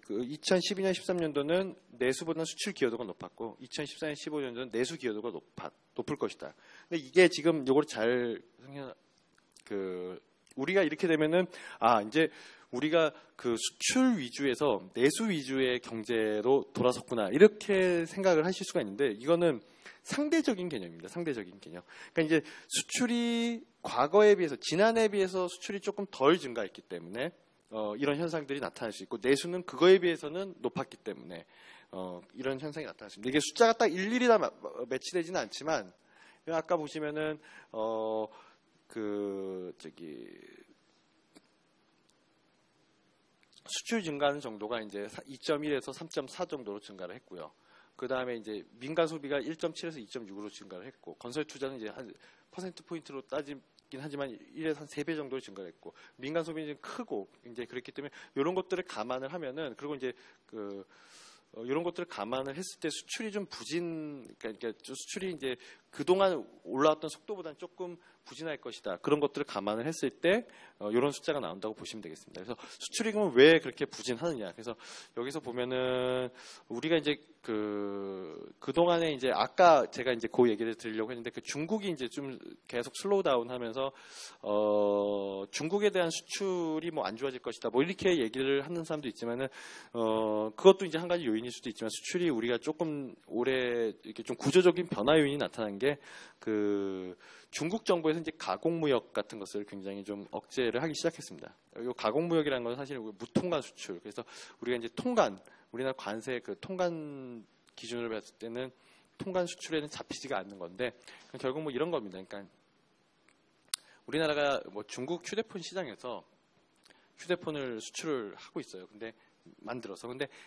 그 2012년, 13년도는 내수보다는 수출 기여도가 높았고 2014년, 15년도는 내수 기여도가 높을 것이다. 근데 이게 지금 요걸 잘 우리가 이렇게 되면은 이제 우리가 그 수출 위주에서 내수 위주의 경제로 돌아섰구나 이렇게 생각을 하실 수가 있는데, 이거는 상대적인 개념입니다. 상대적인 개념. 그러니까 이제 수출이 과거에 비해서, 지난해에 비해서 수출이 조금 덜 증가했기 때문에 이런 현상들이 나타날 수 있고, 내수는 그거에 비해서는 높았기 때문에 이런 현상이 나타날 수 있습니다. 이게 숫자가 딱 일일이 다 매치되지는 않지만, 아까 보시면은 수출 증가하는 정도가 이제 2.1에서 3.4 정도로 증가를 했고요. 그 다음에 이제 민간 소비가 1.7에서 2.6으로 증가를 했고, 건설 투자는 이제 한 퍼센트포인트로 따지긴 하지만 1에서 한 3배 정도로 증가를 했고, 민간 소비는 크고, 이제 그렇기 때문에 이런 것들을 감안을 하면은, 그리고 이제 이런 것들을 감안을 했을 때 수출이 좀 그러니까 수출이 이제 그동안 올라왔던 속도보다는 조금 부진할 것이다. 그런 것들을 감안을 했을 때 이런 숫자가 나온다고 보시면 되겠습니다. 그래서 수출이 그럼 왜 그렇게 부진하느냐? 그래서 여기서 보면은 우리가 이제 그동안에 이제 아까 제가 이제 그 얘기를 드리려고 했는데, 중국이 이제 좀 계속 슬로우 다운 하면서 중국에 대한 수출이 뭐 안 좋아질 것이다. 뭐 이렇게 얘기를 하는 사람도 있지만은 그것도 이제 한 가지 요인일 수도 있지만, 수출이 우리가 조금 올해 이렇게 좀 구조적인 변화 요인이 나타난 게 중국 정부에서 이제 가공무역 같은 것을 굉장히 좀 억제를 하기 시작했습니다. 이 가공무역이라는 건 사실 무통관 수출. 그래서 우리가 이제 우리나라 관세 통관 기준으로 봤을 때는 통관 수출에는 잡히지가 않는 건데, 결국 뭐 이런 겁니다. 그러니까 우리나라가 뭐 중국 휴대폰 시장에서 휴대폰을 수출을 하고 있어요. 근데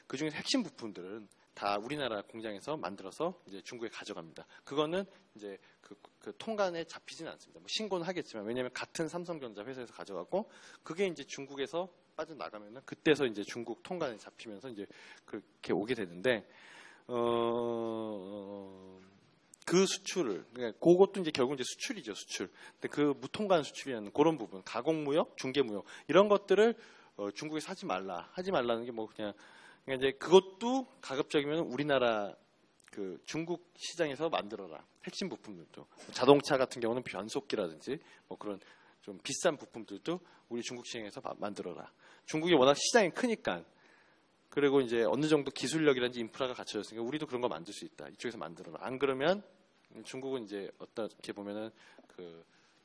그 중에서 핵심 부품들은 다 우리나라 공장에서 만들어서 이제 중국에 가져갑니다. 그거는 이제 그 통관에 잡히지는 않습니다. 뭐 신고는 하겠지만, 왜냐하면 같은 삼성전자 회사에서 가져가고, 그게 이제 중국에서 빠져나가면은 그때서 이제 중국 통관에 잡히면서 이제 그렇게 오게 되는데, 그 수출을, 그러니까 그것도 이제 결국 이제 수출이죠, 수출. 근데 그 무통관 수출이라는 그런 부분, 가공무역, 중개무역, 이런 것들을 중국에서 하지 말라는 게 뭐 그냥 이제 그것도 가급적이면 우리나라 중국 시장에서 만들어라. 핵심 부품들도, 자동차 같은 경우는 변속기라든지 뭐 그런 좀 비싼 부품들도 우리 중국 시장에서 만들어라. 중국이 워낙 시장이 크니까, 그리고 이제 어느 정도 기술력이라든지 인프라가 갖춰졌으니까 우리도 그런 거 만들 수 있다. 이쪽에서 만들어라. 안 그러면 중국은 이제 어떻게 보면은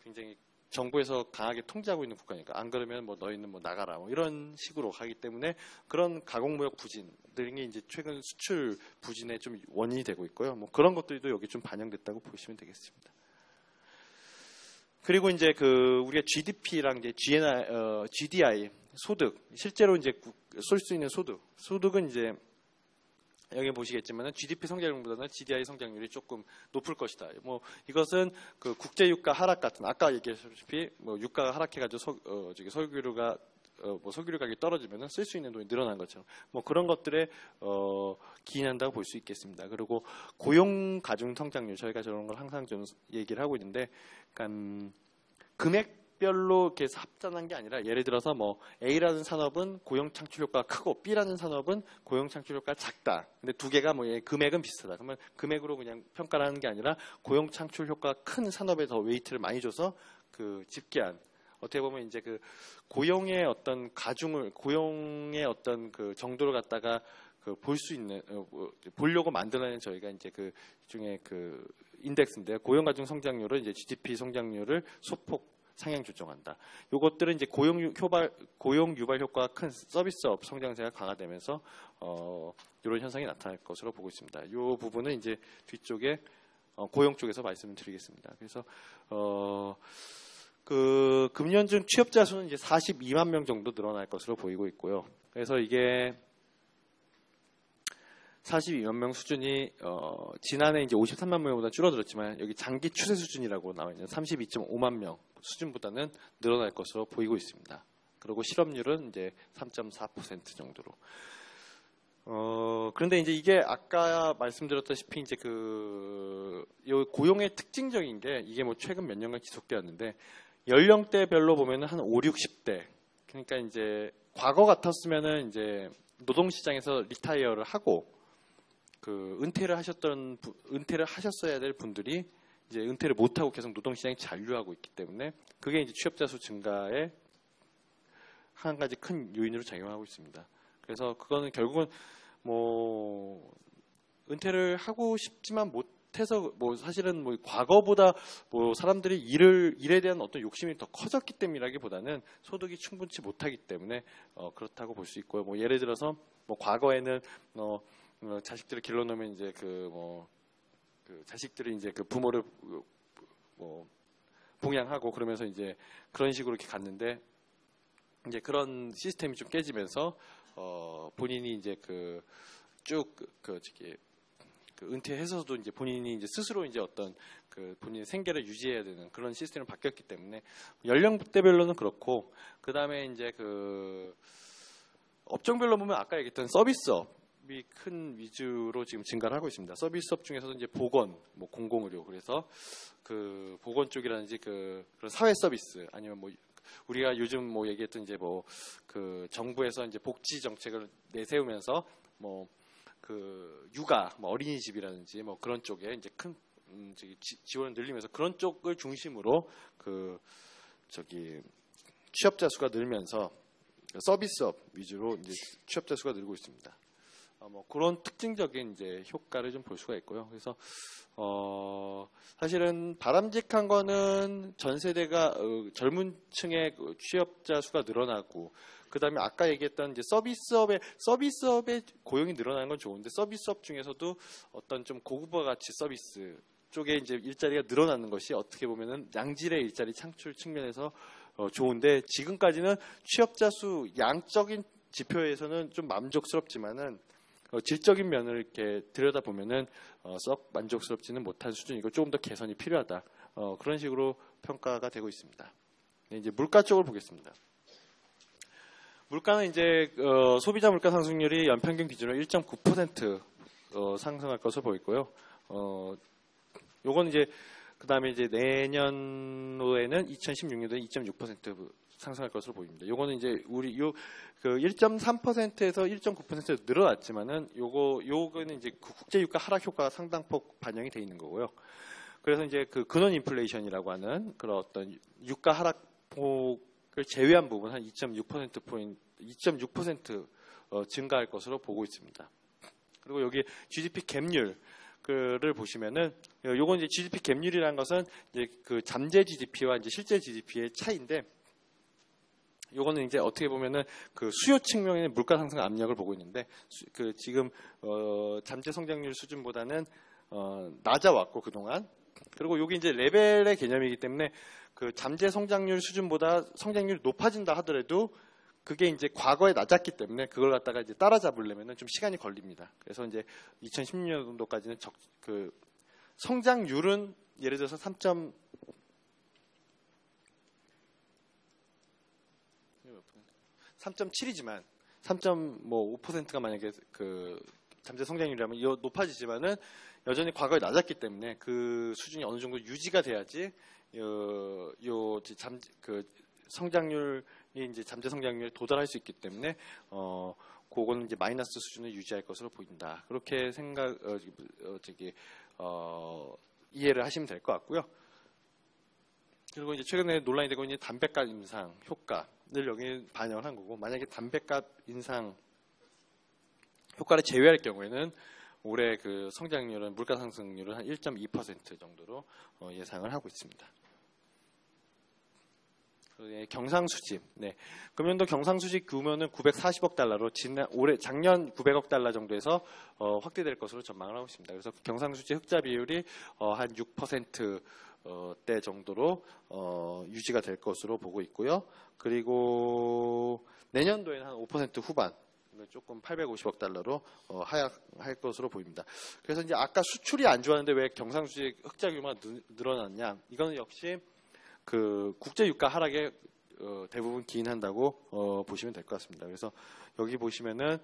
굉장히 정부에서 강하게 통제하고 있는 국가니까, 안 그러면 뭐 너희는 뭐 나가라, 뭐 이런 식으로 가기 때문에 그런 가공무역 부진 등이 이제 최근 수출 부진의 좀 원인이 되고 있고요. 뭐 그런 것들도 여기 좀 반영됐다고 보시면 되겠습니다. 그리고 이제 우리가 GDP랑 이제 GDI 소득, 실제로 이제 쏠 수 있는 소득은 이제 여기 보시겠지만 GDP 성장률보다는 GDI 성장률이 조금 높을 것이다. 뭐 이것은 국제 유가 하락 같은, 아까 얘기했다시피 뭐 유가가 하락해가지고 석유류 가격이 떨어지면은 쓸 수 있는 돈이 늘어난 것처럼 뭐 그런 것들에 기인한다고 볼 수 있겠습니다. 그리고 고용 가중 성장률, 저희가 저런 걸 항상 좀 얘기를 하고 있는데, 그러니까 금액별로 이렇게 합산한 게 아니라, 예를 들어서 뭐 A라는 산업은 고용 창출 효과가 크고 B라는 산업은 고용 창출 효과가 작다. 근데 두 개가 뭐 금액은 비슷하다. 그러면 금액으로 그냥 평가를 하는 게 아니라 고용 창출 효과가 큰 산업에 더 웨이트를 많이 줘서 그 집계한 어떻게 보면 이제 그 고용의 어떤 고용의 어떤 그 정도를 갖다가 그 볼 수 있는 보려고 만들어낸 저희가 이제 그 중에 그 인덱스인데요. 고용 가중 성장률은 이제 GDP 성장률을 소폭 상향 조정한다. 이것들은 이제 고용 유발 효과가 큰 서비스업 성장세가 강화되면서 이런 현상이 나타날 것으로 보고 있습니다. 이 부분은 이제 뒤쪽에 고용 쪽에서 말씀을 드리겠습니다. 그래서 그 금년 중 취업자 수는 이제 42만 명 정도 늘어날 것으로 보이고 있고요. 그래서 이게 42만 명 수준이 지난해 이제 53만 명보다 줄어들었지만 여기 장기 추세 수준이라고 나와 있는 32.5만 명 수준보다는 늘어날 것으로 보이고 있습니다. 그리고 실업률은 이제 3.4% 정도로. 그런데 이제 이게 아까 말씀드렸다시피 이제 요 고용의 특징적인 게 이게 뭐 최근 몇 년간 지속되었는데 연령대별로 보면은 한 5, 60대. 그러니까 이제 과거 같았으면은 이제 노동시장에서 리타이어를 하고 그 은퇴를 하셨어야 될 분들이 이제 은퇴를 못하고 계속 노동시장에 잔류하고 있기 때문에 그게 이제 취업자 수 증가에 한 가지 큰 요인으로 작용하고 있습니다. 그래서 그거는 결국은 뭐 은퇴를 하고 싶지만 못해서 뭐 사실은 뭐 과거보다 뭐 사람들이 일에 대한 어떤 욕심이 더 커졌기 때문이라기보다는 소득이 충분치 못하기 때문에 그렇다고 볼 수 있고요. 뭐 예를 들어서 뭐 과거에는 자식들을 길러놓으면 이제 그 자식들이 이제 그 부모를 뭐 봉양하고 그러면서 이제 그런 식으로 이렇게 갔는데 이제 그런 시스템이 좀 깨지면서 본인이 이제 은퇴해서도 이제 본인이 이제 스스로 이제 어떤 그 본인의 생계를 유지해야 되는 그런 시스템으로 바뀌었기 때문에 연령대별로는 그렇고 그 다음에 이제 그 업종별로 보면 아까 얘기했던 서비스업이 큰 위주로 지금 증가를 하고 있습니다. 서비스업 중에서도 이제 보건, 뭐 공공의료 그래서 그 보건 쪽이라든지 그런 사회 서비스 아니면 뭐 우리가 요즘 뭐 얘기했던 이제 뭐 그 정부에서 이제 복지 정책을 내세우면서 뭐 그 육아, 뭐 어린이집이라든지 뭐 그런 쪽에 이제 큰 지원을 늘리면서 그런 쪽을 중심으로 취업자 수가 늘면서 서비스업 위주로 이제 취업자 수가 늘고 있습니다. 뭐 그런 특징적인 이제 효과를 좀 볼 수가 있고요. 그래서 사실은 바람직한 거는 전 세대가 젊은 층의 취업자 수가 늘어나고 그다음에 아까 얘기했던 이제 서비스업의 고용이 늘어나는 건 좋은데 서비스업 중에서도 어떤 좀 고급화 가치 서비스 쪽에 이제 일자리가 늘어나는 것이 어떻게 보면은 양질의 일자리 창출 측면에서 좋은데 지금까지는 취업자 수 양적인 지표에서는 좀 만족스럽지만은 질적인 면을 이렇게 들여다보면은 썩 만족스럽지는 못한 수준이고 조금 더 개선이 필요하다. 그런 식으로 평가가 되고 있습니다. 네, 이제 물가 쪽을 보겠습니다. 물가는 이제 소비자 물가 상승률이 연평균 기준으로 1.9% 상승할 것으로 보이고요. 요건 이제 그다음에 이제 내년도에는 2016년도에 2.6% 상승할 것으로 보입니다. 요거는 이제 우리 그 1.3%에서 1.9% 늘어났지만은 요거는 이제 그 국제 유가 하락 효과가 상당폭 반영이 돼 있는 거고요. 그래서 이제 그 근원 인플레이션이라고 하는 그런 어떤 유가 하락폭을 제외한 부분 한 2.6% 증가할 것으로 보고 있습니다. 그리고 여기 GDP 갭률 를 보시면은 요건 이제 GDP 갭률이라는 것은 이제 그 잠재 GDP와 이제 실제 GDP의 차이인데 요거는 이제 어떻게 보면은 그 수요 측면의 물가 상승 압력을 보고 있는데 그 지금 잠재 성장률 수준보다는 낮아왔고 그동안 그리고 요게 이제 레벨의 개념이기 때문에 그 잠재 성장률 수준보다 성장률이 높아진다 하더라도 그게 이제 과거에 낮았기 때문에 그걸 갖다가 이제 따라잡으려면은 좀 시간이 걸립니다. 그래서 이제 2016년도까지는 그 성장률은 예를 들어서 3.7이지만 3.5%가 만약에 그 잠재 성장률이라면 높아지지만은 여전히 과거에 낮았기 때문에 그 수준이 어느 정도 유지가 돼야지 성장률이 이제 잠재 성장률에 도달할 수 있기 때문에 그거는 이제 마이너스 수준을 유지할 것으로 보인다. 그렇게 이해를 하시면 될 것 같고요. 그리고 이제 최근에 논란이 되고 있는 담배값 인상 효과를 여기 반영을 한 거고, 만약에 담배값 인상 효과를 제외할 경우에는 올해 그 성장률은 물가 상승률은 한 1.2% 정도로 예상을 하고 있습니다. 경상수지. 네. 금년도 경상수지 규모는 940억 달러로 작년 900억 달러 정도에서 확대될 것으로 전망을 하고 있습니다. 그래서 경상수지 흑자 비율이 한 6%대 정도로 유지가 될 것으로 보고 있고요. 그리고 내년도에는 한 5% 후반, 조금 850억 달러로 하락할 것으로 보입니다. 그래서 이제 아까 수출이 안 좋았는데 왜 경상수지 흑자 규모가 늘어났냐? 이거는 역시 그 국제 유가 하락에 대부분 기인한다고 보시면 될 것 같습니다. 그래서 여기 보시면은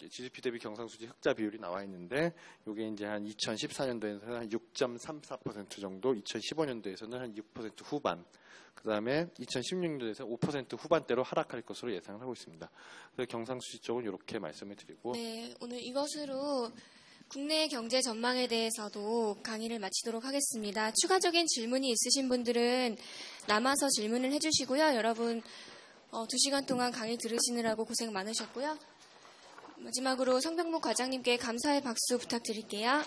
GDP 대비 경상수지 흑자 비율이 나와 있는데, 이게 이제 한 2014년도에는 한 6.34% 정도, 2015년도에서는 한 6% 후반, 그 다음에 2016년도에서 5% 후반대로 하락할 것으로 예상을 하고 있습니다. 그래서 경상수지 쪽은 이렇게 말씀을 드리고, 네, 오늘 이것으로 국내 경제 전망에 대해서도 강의를 마치도록 하겠습니다. 추가적인 질문이 있으신 분들은 남아서 질문을 해주시고요. 여러분 2시간 동안 강의 들으시느라고 고생 많으셨고요. 마지막으로 성병목 과장님께 감사의 박수 부탁드릴게요.